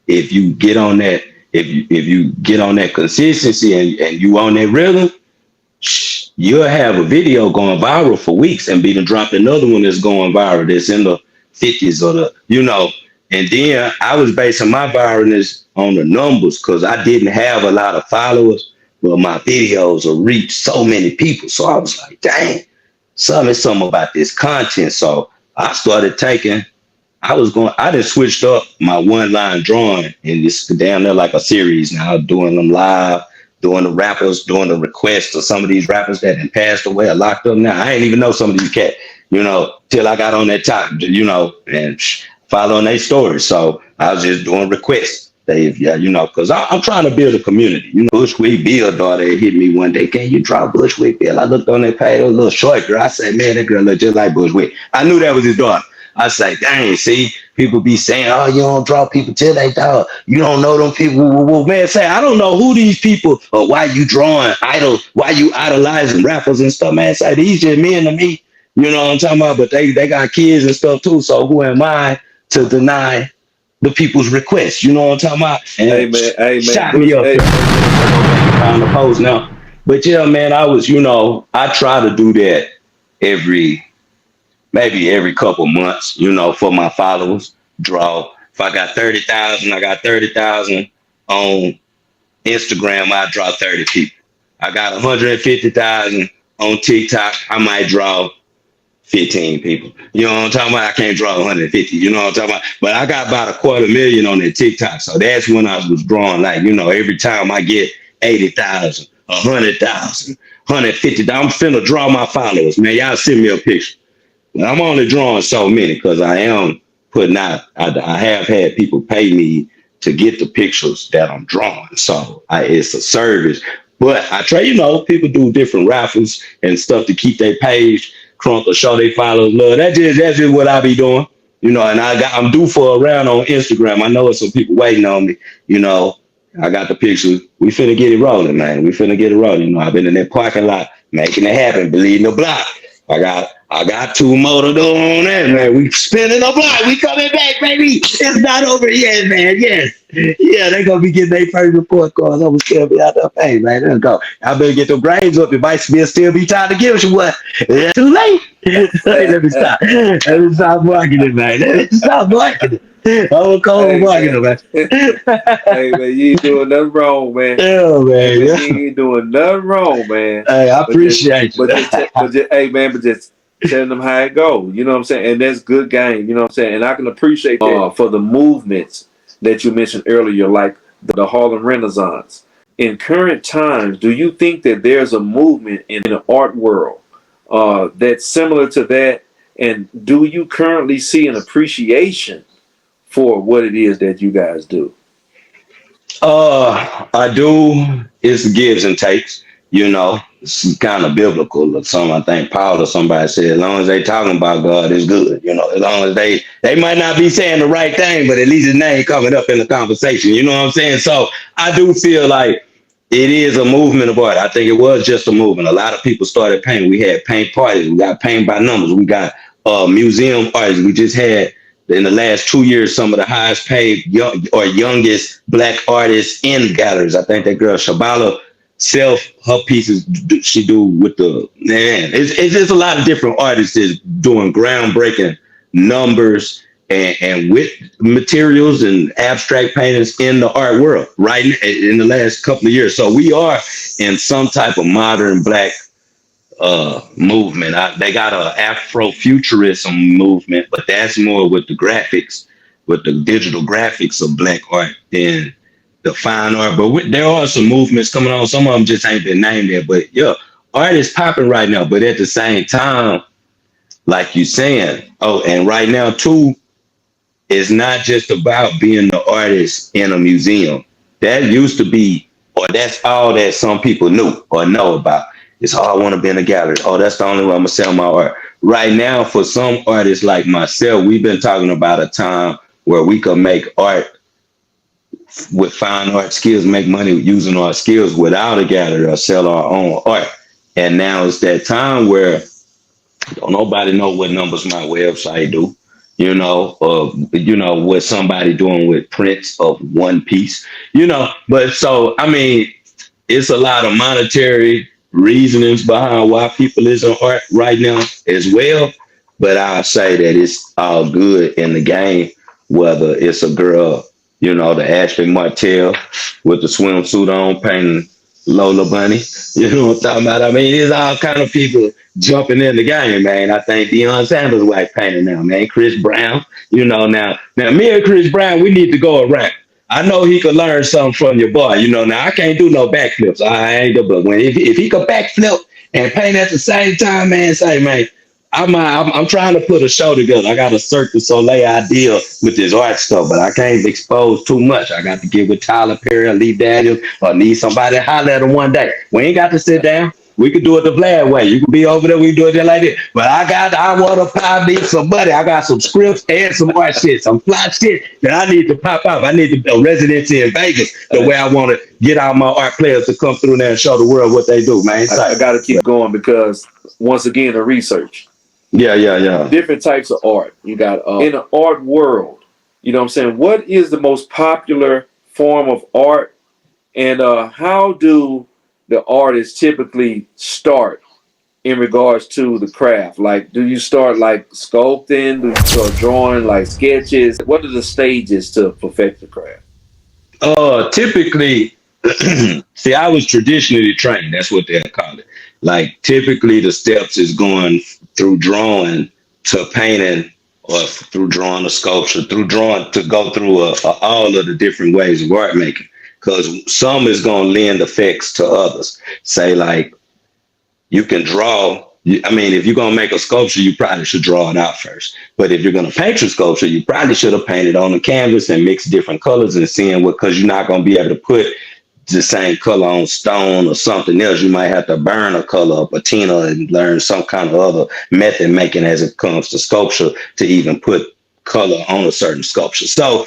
S2: if you get on that, if you get on that consistency and you on that rhythm, you'll have a video going viral for weeks and be to drop another one that's going viral that's in the 50s or the. And then I was basing my viralness on the numbers because I didn't have a lot of followers, but my videos will reach so many people. So I was like, dang, something about this content. So I started taking I just switched up my one line drawing, and it's down there like a series now, doing them live, doing the rappers, doing the requests of some of these rappers that had passed away or locked up now. I ain't even know some of these cats, till I got on that top, and following their stories. So I was just doing requests. Because I'm trying to build a community. Bushwick Bill daughter hit me one day. Can you draw Bushwick Bill? I looked on that page, a little short girl. I said, man, that girl look just like Bushwick. I knew that was his daughter. I say, dang, see, people be saying, oh, you don't draw people till they dog. You don't know them people. Well, man, say, I don't know who these people or why you drawing why you idolizing rappers and stuff, man. Say, these just men to me. You know what I'm talking about? But they got kids and stuff too. So who am I to deny the people's requests? You know what I'm talking about? And
S1: Hey man,
S2: shot me up on the post now. But yeah, man, I try to do that maybe every couple months, for my followers. Draw. If I got 30,000, I got 30,000 on Instagram. I draw 30 people. I got 150,000 on TikTok. I might draw 15 people. You know what I'm talking about? I can't draw 150. You know what I'm talking about? But I got about 250,000 on that TikTok. So that's when I was drawing. Like, every time I get 80,000, 100,000, 150,000, I'm finna draw my followers. Man, y'all send me a picture. I'm only drawing so many because I am putting out. I have had people pay me to get the pictures that I'm drawing, so it's a service. But I try, people do different raffles and stuff to keep their page crunk or show their followers love. That's just what I be doing, and I'm due for a round on Instagram. I know there's some people waiting on me. I got the pictures. We finna get it rolling, man. We finna get it rolling. I've been in that parking lot making it happen, bleeding the block. I got two more to do on that, man. We spinning the block. We coming back, baby. It's not over yet, man. Yes. Yeah, they gonna be getting their first report cards. I'm gonna still be out there. Hey, man, let's go. I better get them grades up. It might still be time to give you what. It's too late. Hey, let me stop. Let me stop marketing, man. Let me stop marketing. I'm cold marketing, man.
S1: Hey, man, you ain't doing nothing wrong, man.
S2: Yeah, man.
S1: You ain't doing nothing wrong, man.
S2: Hey, I appreciate you.
S1: Hey, man, but just telling them how it go. You know what I'm saying? And that's good game. You know what I'm saying? And I can appreciate for the movements that you mentioned earlier, like the Harlem Renaissance. In current times, do you think that there's a movement in the art world that's similar to that? And do you currently see an appreciation for what it is that you guys do?
S2: I do. It's gives and takes. It's kind of biblical or something. I think Paul or somebody said, as long as they talking about God, it's good. As long as they might not be saying the right thing, but at least his name coming up in the conversation. You know what I'm saying? So I do feel like it is a movement of art. I think it was just a movement. A lot of people started painting. We had paint parties. We got paint by numbers. We got museum artists. We just had in the last 2 years some of the highest paid youngest Black artists in galleries. I think that girl Shabala her pieces she do with the man. It's just a lot of different artists is doing groundbreaking numbers and with materials and abstract paintings in the art world right in the last couple of years. So we are in some type of modern Black movement. They got a Afrofuturism movement, but that's more with the graphics, with the digital graphics of Black art than the fine art. But there are some movements coming on. Some of them just ain't been named yet. But yeah, art is popping right now. But at the same time, like you saying, and right now too, it's not just about being the artist in a museum. That used to be, or that's all that some people knew or know about. It's, oh, I want to be in a gallery. Oh, that's the only way I'm gonna sell my art. Right now, for some artists like myself, we've been talking about a time where we could make art with fine art skills, make money using our skills without a gallery or sell our own art. And now it's that time where don't nobody know what numbers my website do, what somebody doing with prints of one piece, But so I mean, it's a lot of monetary reasonings behind why people is in art right now as well. But I'll say that it's all good in the game, whether it's a girl, the Ashley Martell with the swimsuit on painting Lola Bunny. You know what I'm talking about? I mean, there's all kind of people jumping in the game, man. I think Deion Sanders white painting now, man. Chris Brown, now me and Chris Brown, we need to go around. I know he could learn something from your boy. Now I can't do no backflips. I ain't but when if he could backflip and paint at the same time, man, say, man, I'm trying to put a show together. I got a Cirque du Soleil idea with this art stuff, but I can't expose too much. I got to get with Tyler Perry or Lee Daniels or need somebody to holler at him one day. We ain't got to sit down. We could do it the Vlad way. You could be over there. We can do it just like this. But I want to pop me some money. I got some scripts and some art shit, some fly shit that I need to pop up. I need to build residency in Vegas the way I want to get all my art players to come through there and show the world what they do, man.
S1: I got to keep going because once again, the research.
S2: Yeah.
S1: Different types of art. You got in the art world. You know what I'm saying? What is the most popular form of art, and how do the artists typically start in regards to the craft? Like, do you start like sculpting? Do you start drawing like sketches? What are the stages to perfect the craft?
S2: Typically, see, I was traditionally trained. That's what they call it. Like, typically, the steps is going through drawing to painting, or through drawing to sculpture, through drawing to go through all of the different ways of art making. Because some is going to lend effects to others. Say, like, you can draw. I mean, if you're going to make a sculpture, you probably should draw it out first. But if you're going to paint your sculpture, you probably should have painted on the canvas and mixed different colors and seeing what, because you're not going to be able to put the same color on stone or something else. You might have to burn a color or patina and learn some kind of other method making as it comes to sculpture to even put color on a certain sculpture. So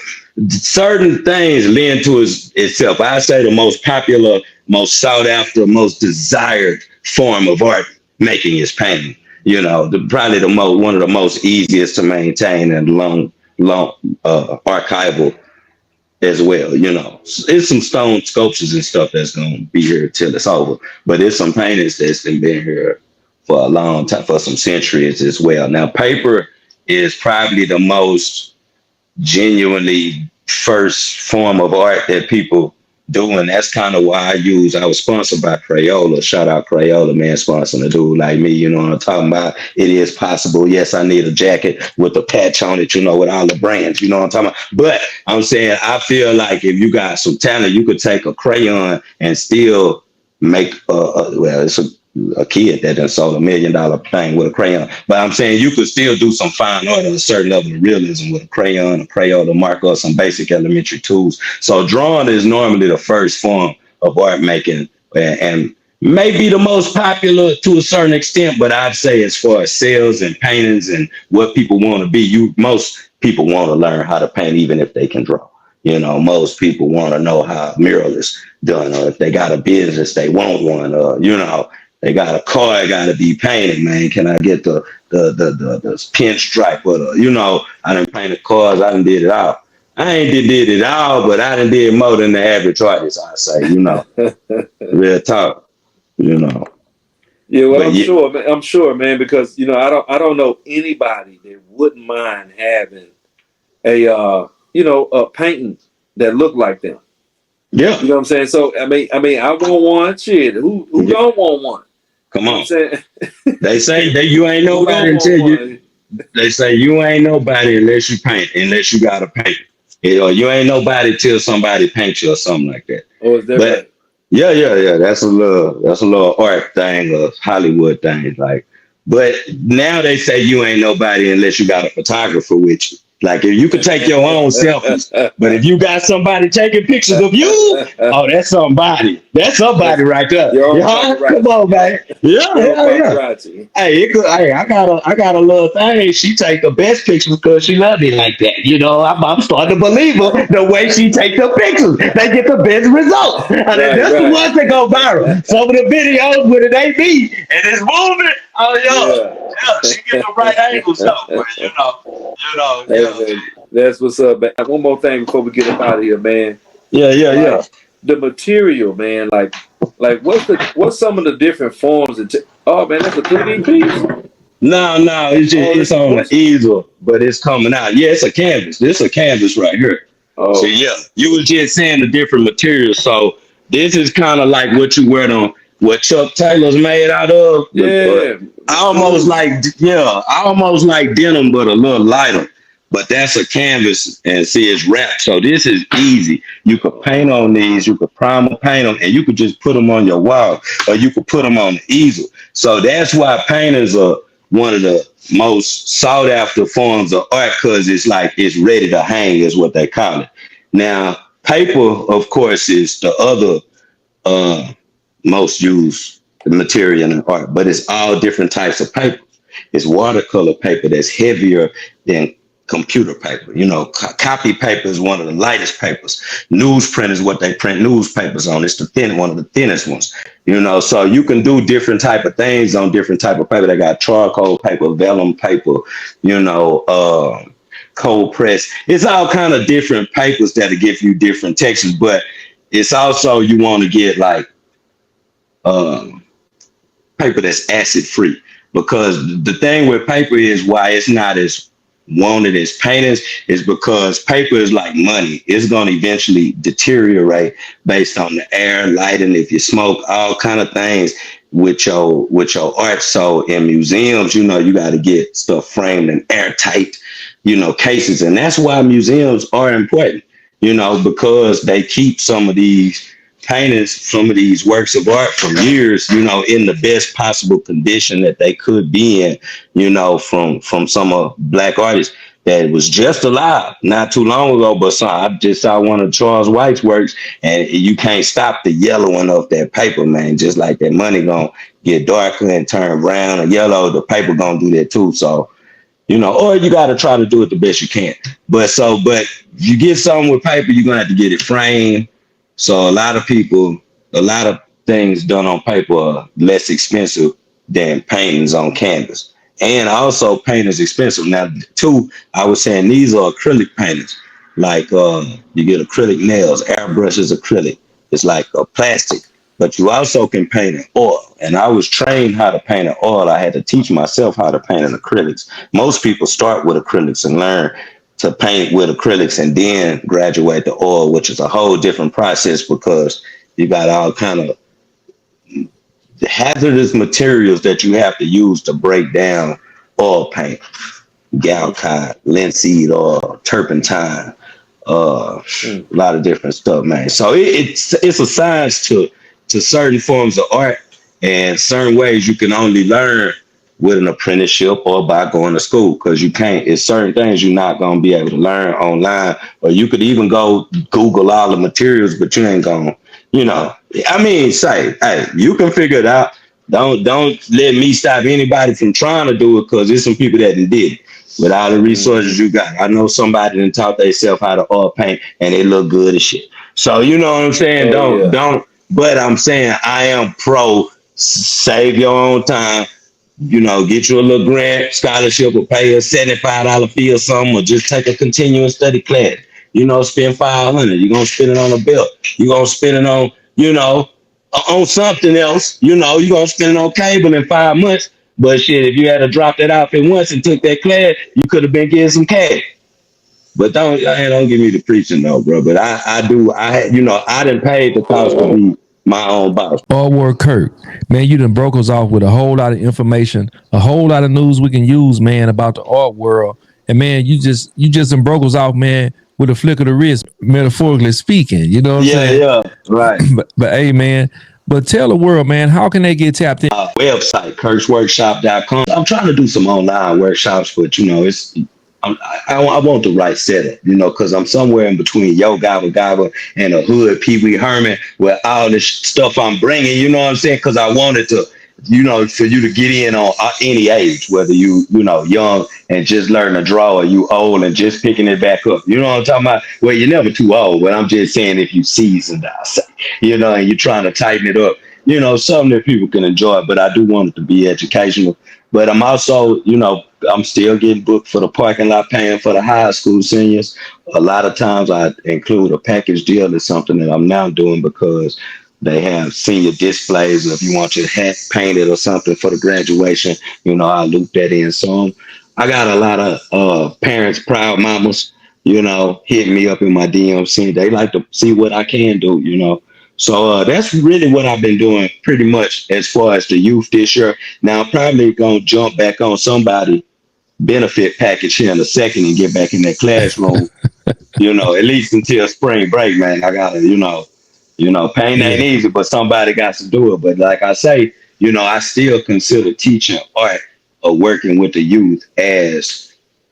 S2: certain things lend to itself. I say the most popular, most sought after, most desired form of art making is painting. Probably one of the most easiest to maintain and long archival as well. It's some stone sculptures and stuff that's gonna be here till it's over, but it's some paintings that's been here for a long time, for some centuries as well. Now, paper is probably the most genuinely first form of art that people do, and that's kind of why I was sponsored by Crayola. Shout out Crayola, man, sponsoring a dude like me. You know what I'm talking about? It is possible. Yes, I need a jacket with a patch on it, with all the brands. You know what I'm talking about? But I'm saying, I feel like if you got some talent, you could take a crayon and still make it's a kid that done sold $1 million thing with a crayon. But I'm saying you could still do some fine art at a certain level of realism with a crayon, a Crayola marker, some basic elementary tools. So drawing is normally the first form of art making, and maybe the most popular to a certain extent. But I'd say as far as sales and paintings and what people want to be, most people want to learn how to paint even if they can draw. Most people want to know how a mural is done, or if they got a business, they want one, they got a car, got to be painted, man. Can I get the pinstripe or I done painted cars, I done did it all. I ain't did it all, but I done did more than the average artist, I say, real talk,
S1: Yeah, well, I'm sure, man, because I don't know anybody that wouldn't mind having a painting that looked like them.
S2: Yeah,
S1: you know what I'm saying. So I mean, I want one. Shit, who don't want one?
S2: Come on. They say that you ain't nobody until you. They say you ain't nobody unless you paint, unless you got to paint. You ain't nobody till somebody paints you or something like that.
S1: Oh, is that right?
S2: Yeah. That's a little art thing, a Hollywood thing. Like, but now they say you ain't nobody unless you got a photographer with you. Like if you could take your own selfies, but if you got somebody taking pictures of you, oh, that's somebody. That's somebody right there.
S1: Your own
S2: Yeah,
S1: paparazzi.
S2: come on, man. Yeah,
S1: Your own
S2: yeah.
S1: paparazzi.
S2: Hey, I got a little thing. She take the best pictures because she love me like that. You know, I'm starting to believe her the way she take the pictures. They get the best results. And that's the ones that go viral. Some of the videos with it ain't me and it's moving. Oh, yeah, she get the right angles though. But,
S1: Hey,
S2: yeah.
S1: man, that's what's up, man. One more thing before we get up out of here, man.
S2: Yeah.
S1: The material, man. Like what's some of the different forms? Oh man, that's a 3D piece.
S2: No, it's on the easel, but it's coming out. Yeah, it's a canvas. This is a canvas right here. So
S1: Oh
S2: yeah, you was just saying the different materials. So this is kind of like what you wear on what Chuck Taylor's made out of.
S1: yeah,
S2: I almost like denim, but a little lighter. But that's a canvas, and see it's wrapped. So this is easy. You could paint on these, you could primer paint them, and you could just put them on your wall, or you could put them on the easel. So that's why painters are one of the most sought after forms of art, because it's ready to hang, is what they call it. Now, paper, of course, is the other most used material in art, but it's all different types of paper. It's watercolor paper that's heavier than computer paper. You know, copy paper is one of the lightest papers. Newsprint is what they print newspapers on. It's one of the thinnest ones. You know, so you can do different type of things on different type of paper. They got charcoal paper, vellum paper, cold press. It's all kind of different papers that'll give you different textures, but it's also, you want to get like paper that's acid free, because the thing with paper is why it's not as wanted as paintings is because paper is like money. It's going to eventually deteriorate based on the air, lighting, if you smoke, all kind of things with your art. So in museums, you got to get stuff framed in airtight, cases. And that's why museums are important, because they keep some of these paintings, some of these works of art from years, in the best possible condition that they could be in, from some of Black artists that was just alive not too long ago. But I just saw one of Charles White's works, and you can't stop the yellowing of that paper, man. Just like that money gonna get darker and turn brown or yellow, the paper gonna do that too. So, or you got to try to do it the best you can. But you get something with paper, you're gonna have to get it framed. So a lot of things done on paper are less expensive than paintings on canvas. And also paint is expensive. Now, too, I was saying these are acrylic paintings. Like you get acrylic nails, airbrush is acrylic. It's like a plastic. But you also can paint in oil. And I was trained how to paint in oil. I had to teach myself how to paint in acrylics. Most people start with acrylics and learn to paint with acrylics and then graduate to oil, which is a whole different process, because you got all kind of hazardous materials that you have to use to break down oil paint. Galcite, linseed oil, turpentine, a lot of different stuff, man. So it's a science to certain forms of art, and certain ways you can only learn with an apprenticeship or by going to school, because it's certain things you're not going to be able to learn online, or you could even go Google all the materials, but you ain't going to, say, hey, you can figure it out. Don't let me stop anybody from trying to do it, because there's some people that did it with all the resources you got. I know somebody that taught themselves how to oil paint and they look good as shit. So you know what I'm saying? But I'm saying I am pro save your own time. Get you a little grant, scholarship, or pay a $75 fee or something, or just take a continuing study class. Spend $500. You're gonna spend it on a belt. You're gonna spend it on, on something else. You're gonna spend it on cable in 5 months. But shit, if you had to drop that outfit once and took that class, you could have been getting some cash. But don't give me the preaching though, bro. But I didn't pay the cost to be my own boss.
S3: All work, Kirk. Man, you done broke us off with a whole lot of information, a whole lot of news we can use, man, about the art world. And man, you just done broke us off, man, with a flick of the wrist, metaphorically speaking. You know what I'm saying?
S2: Yeah, right.
S3: But hey, man, but tell the world, man, how can they get tapped in?
S2: Website, kirksworkshop.com. I'm trying to do some online workshops, but I'm I want the right setup, because I'm somewhere in between Yo Gabba Gabba and a hood Pee Wee Herman, where all this stuff I'm bringing, you know what I'm saying? Because I wanted to, for you to get in on any age, whether young and just learn to draw, or you old and just picking it back up. You know what I'm talking about? Well, you're never too old, but I'm just saying if you seasoned, I say, and you're trying to tighten it up, something that people can enjoy. But I do want it to be educational. But I'm also, I'm still getting booked for the parking lot, paying for the high school seniors. A lot of times I include a package deal or something that I'm now doing, because they have senior displays. If you want your hat painted or something for the graduation, I loop that in. So I got a lot of parents, proud mamas, hitting me up in my DMs. They like to see what I can do. So that's really what I've been doing pretty much as far as the youth this year. Now I'm probably gonna jump back on somebody benefit package here in a second and get back in that classroom. At least until spring break, man. I gotta, pain ain't
S3: Yeah.
S2: easy, but somebody got to do it. But like I say, I still consider teaching art or working with the youth as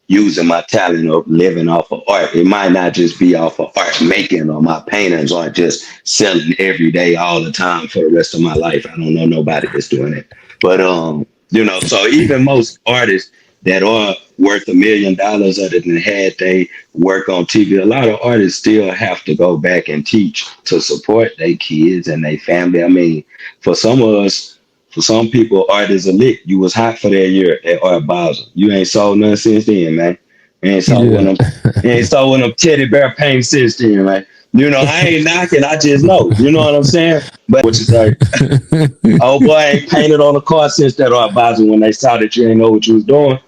S2: using my talent of living off of art. It might not just be off of art making, or my paintings aren't just selling every day all the time for the rest of my life. I don't know nobody that's doing it. But so even most artists that are worth $1 million or that had they work on TV, a lot of artists still have to go back and teach to support their kids and their family. I mean, for some of us, for some people, art is a lick. You was hot for that year at Art Basel. You ain't sold nothing since then, man. You ain't sold
S3: Yeah.
S2: one of them. You ain't sold one of them teddy bear paint since then, man. I ain't knocking. I just know. You know what I'm saying? But what you say? Oh boy, ain't painted on the car since that Art Basel when they saw that you ain't know what you was doing.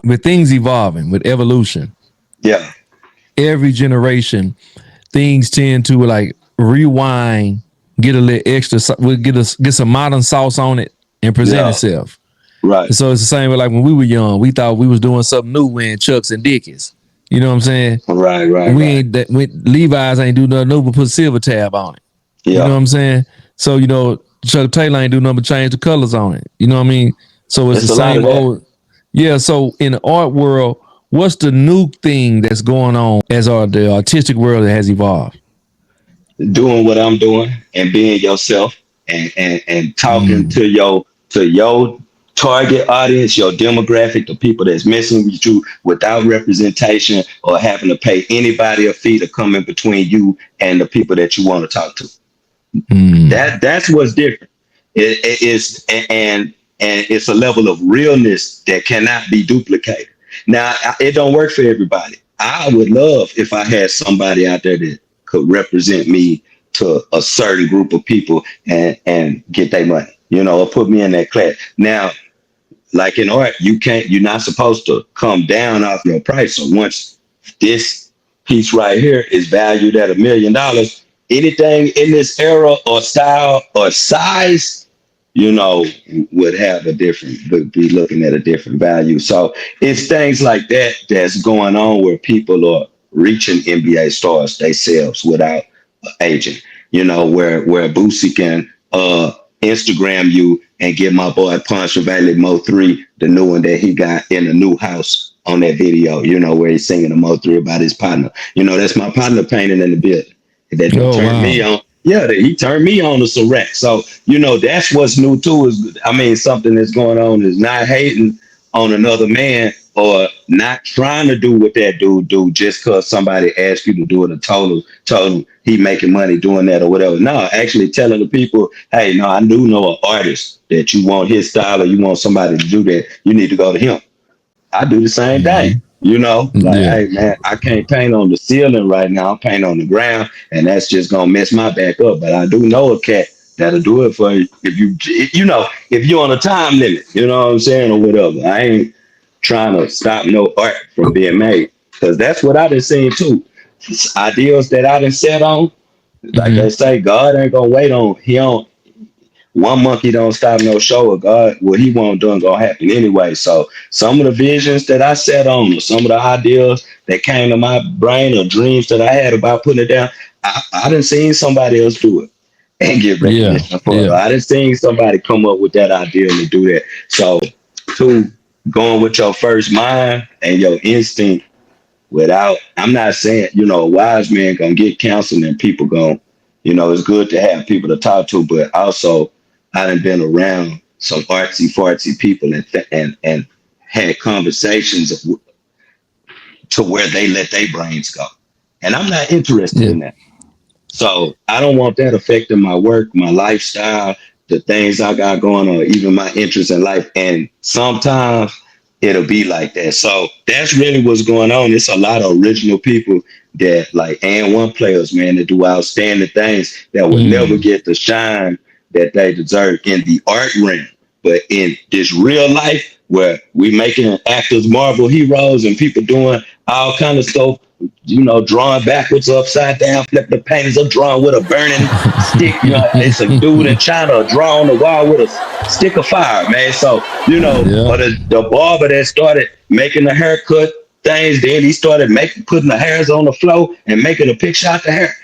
S3: With things evolving, with evolution,
S2: Yeah.
S3: every generation, things tend to like rewind, get a little extra, we'll get some modern sauce on it and present
S2: Yeah.
S3: itself.
S2: Right.
S3: And so it's the same way like when we were young, we thought we was doing something new wearing Chucks and Dickies. You know what I'm saying?
S2: Right.
S3: We ain't that Levi's ain't do nothing new but put silver tab on it. You know
S2: Yeah.
S3: what I'm saying? So, Chuck Taylor ain't do nothing but change the colors on it. You know what I mean? So it's the
S2: It's a lot
S3: same
S2: of that.
S3: old. Yeah. So in the art world, what's the new thing that's going on as the artistic world that has evolved?
S2: Doing what I'm doing and being yourself, and talking
S3: Mm.
S2: to your target audience, your demographic, the people that's messing with you without representation or having to pay anybody a fee to come in between you and the people that you want to talk to.
S3: Mm.
S2: That's what's different. It is, and it's a level of realness that cannot be duplicated. Now, it don't work for everybody. I would love if I had somebody out there that could represent me to a certain group of people and get their money, or put me in that class. Now, like in art, you're not supposed to come down off your price. So once this piece right here is valued at $1 million, anything in this era or style or size, would have would be looking at a different value. So it's things like that that's going on where people are reaching NBA stars themselves without an agent. Where Boosie can Instagram you and get my boy Punch Valley Mo 3, the new one that he got in the new house on that video, where he's singing the Mo 3 about his partner. That's my partner painting in the building. That
S3: Oh
S2: turned me
S3: wow.
S2: on. Yeah, he turned me on to Surrect. So, that's what's new too. Something that's going on is not hating on another man or not trying to do what that dude do just because somebody asked you to do it or told him he making money doing that or whatever. No, actually telling the people, hey, no, I do know an artist that you want his style or you want somebody to do that, you need to go to him. I do the same thing.
S3: Mm-hmm.
S2: Like,
S3: Yeah.
S2: hey man, I can't paint on the ceiling right now. I'm painting on the ground, and that's just gonna mess my back up. But I do know a cat that'll do it for you if you're on a time limit. You know what I'm saying, or whatever. I ain't trying to stop no art from being made because that's what I done seen too. Ideals that I done set on, like they
S3: Mm-hmm.
S2: say, God ain't gonna wait on. He don't one monkey don't stop no show of God. What he won't do gonna happen anyway. So some of the visions that I set on, or some of the ideas that came to my brain, or dreams that I had about putting it down, I done seen somebody else do it and get
S3: Yeah.
S2: recognition for it.
S3: Yeah.
S2: I done seen somebody come up with that idea and do that. So, two. going with your first mind and your instinct without, I'm not saying, a wise man gonna get counsel and people gonna, it's good to have people to talk to, but also I done been around some artsy fartsy people and had conversations to where they let their brains go. And I'm not interested
S3: Yeah.
S2: in that. So I don't want that affecting my work, my lifestyle, the things I got going on, even my interest in life. And sometimes it'll be like that. So that's really what's going on. It's a lot of original people that like and one players, man, that do outstanding things that will never
S3: Mm.
S2: get the shine that they deserve in the art realm. But in this real life where we making actors Marvel heroes and people doing all kind of stuff, drawing backwards, upside down, flip the paintings up, drawing with a burning stick. It's a dude in China drawing the wall with a stick of fire, man. So,
S3: Yeah.
S2: or the barber that started making the haircut things, then he started putting the hairs on the floor and making a picture out the hair.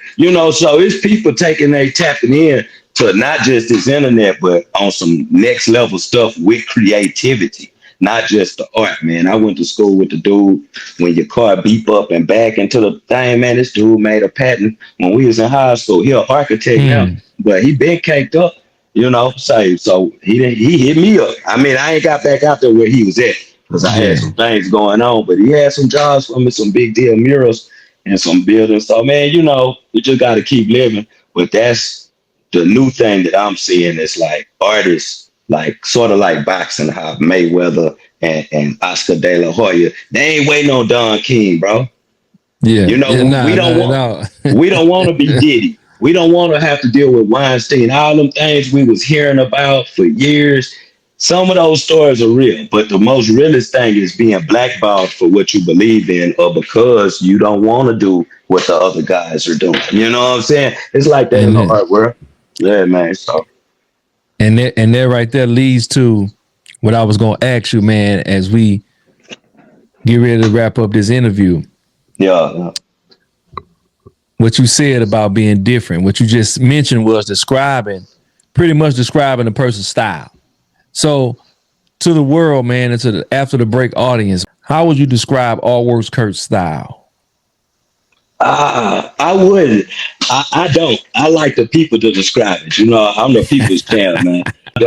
S2: So it's people tapping in to not just this internet, but on some next level stuff with creativity, not just the art, man. I went to school with the dude when your car beep up and back into the thing, man. This dude made a patent when we was in high school. He an architect now,
S3: Mm.
S2: but he been caked up, so he hit me up. I mean, I ain't got back out there where he was at because I had
S3: Yeah.
S2: some things going on, but he had some jobs for me, some big deal murals and some buildings. So man, you just got to keep living. But that's the new thing that I'm seeing is like artists, like sort of like boxing, how Mayweather and Oscar De La Hoya, they ain't waiting on Don King, bro.
S3: Yeah. Yeah.
S2: We
S3: Nah.
S2: don't
S3: Nah.
S2: want
S3: No.
S2: we don't want to be Diddy. We don't want to have to deal with Weinstein. All them things we was hearing about for years. Some of those stories are real, but the most realest thing is being blackballed for what you believe in or because you don't want to do what the other guys are doing. You know what I'm saying? It's like that in
S3: and
S2: the
S3: that,
S2: art world. Yeah, man. So
S3: and that right there leads to what I was gonna ask you, man, as we get ready to wrap up this interview.
S2: yeah.
S3: What you said about being different, what you just mentioned was pretty much describing the person's style. So to the world, man, and to the after the break audience, how would you describe All Works Kurt's style?
S2: I would. I don't. I like the people to describe it. I'm the people's champ, man.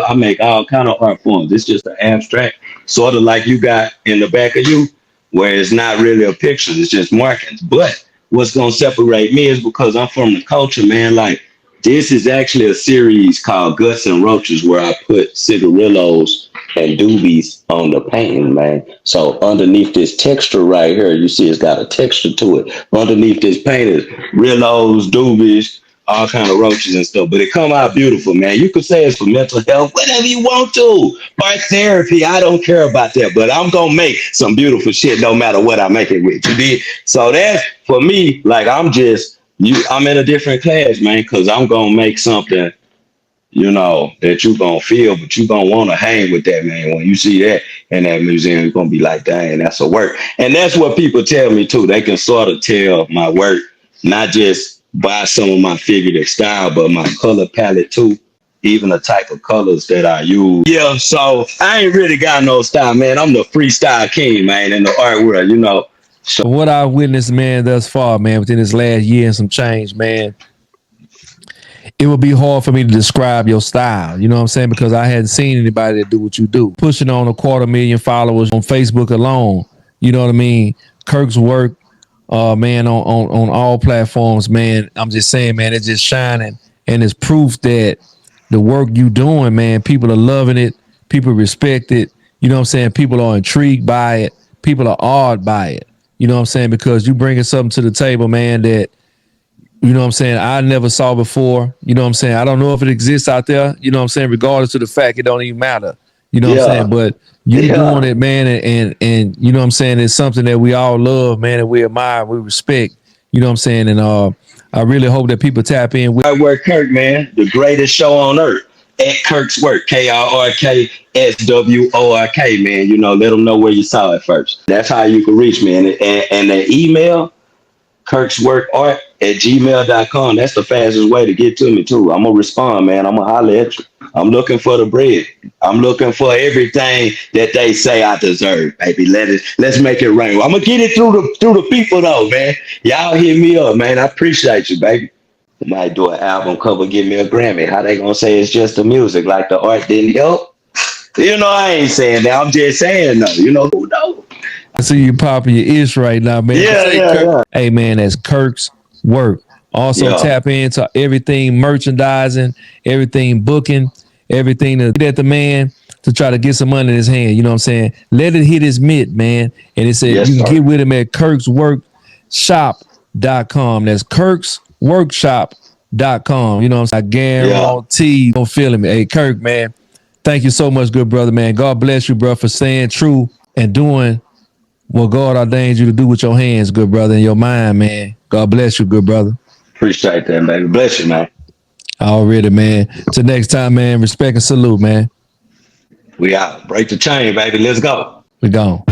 S2: I make all kind of art forms. It's just an abstract, sort of like you got in the back of you, where it's not really a picture. It's just markings. But what's gonna separate me is because I'm from the culture, man. Like this is actually a series called Guts and Roaches, where I put cigarillos and doobies on the painting, man. So underneath this texture right here, you see it's got a texture to it. Underneath this paint is rillos, doobies, all kind of roaches and stuff. But it come out beautiful, man. You could say it's for mental health, whatever you want to. Art therapy, I don't care about that. But I'm gonna make some beautiful shit no matter what I make it with. You did. So that's for me, like I'm in a different class, man, because I'm gonna make something that you gonna feel, but you gonna want to hang with that, man. When you see that in that museum, you're gonna be like, dang, that's a work. And that's what people tell me too. They can sort of tell my work, not just by some of my figurative style, but my color palette too. Even the type of colors that I use. Yeah, so I ain't really got no style, man. I'm the freestyle king, man, in the art world. So
S3: What I've witnessed, man, thus far, man, within this last year and some change, man, it would be hard for me to describe your style. You know what I'm saying? Because I hadn't seen anybody that do what you do. Pushing on 250,000 followers on Facebook alone. You know what I mean? Kirk's work, man, on all platforms, man. I'm just saying, man, it's just shining. And it's proof that the work you doing, man, people are loving it. People respect it. You know what I'm saying? People are intrigued by it. People are awed by it. You know what I'm saying? Because you bringing something to the table, man, that you know what I'm saying, I never saw before. You know what I'm saying? I don't know if it exists out there. You know what I'm saying? Regardless of the fact, it don't even matter. You know what I'm
S2: yeah,
S3: saying? But you
S2: yeah.
S3: doing it, man, and you know what I'm saying, it's something that we all love, man, and we admire, we respect. You know what I'm saying? And I really hope that people tap in with
S2: I work Kirk, man, the greatest show on earth. At Kirk's Work, KRKSWORK, man. Let them know where you saw it first. That's how you can reach me. And the email, kirksworkart@gmail.com. That's the fastest way to get to me, too. I'm going to respond, man. I'm going to holler at you. I'm looking for the bread. I'm looking for everything that they say I deserve, baby. Let's make it rain. I'm gonna get it through the people though, man. Y'all hit me up, man. I appreciate you, baby. We might do an album cover, give me a Grammy. How they gonna say it's just the music, like the art didn't help? You know, I ain't saying that. I'm just saying no. You know, who knows?
S3: I see you popping your ish right now, man. Hey, man, that's Kirk's work. Also
S2: Yeah.
S3: tap into everything merchandising, everything booking, everything to get at the man to try to get some money in his hand. You know what I'm saying? Let it hit his mitt, man. And it said
S2: Yes,
S3: you can
S2: sir.
S3: get with him at kirksworkshop.com. That's kirksworkshop.com. You know what I'm saying? I
S2: Yeah.
S3: guarantee you don't feel me. Hey, Kirk, man, thank you so much, good brother, man. God bless you, bro, for staying true and doing what God ordained you to do with your hands, good brother, and your mind, man. God bless you, good brother.
S2: Appreciate that, baby. Bless you, man.
S3: Already, man. Till next time, man. Respect and salute, man.
S2: We out. Break the chain, baby. Let's go.
S3: We gone.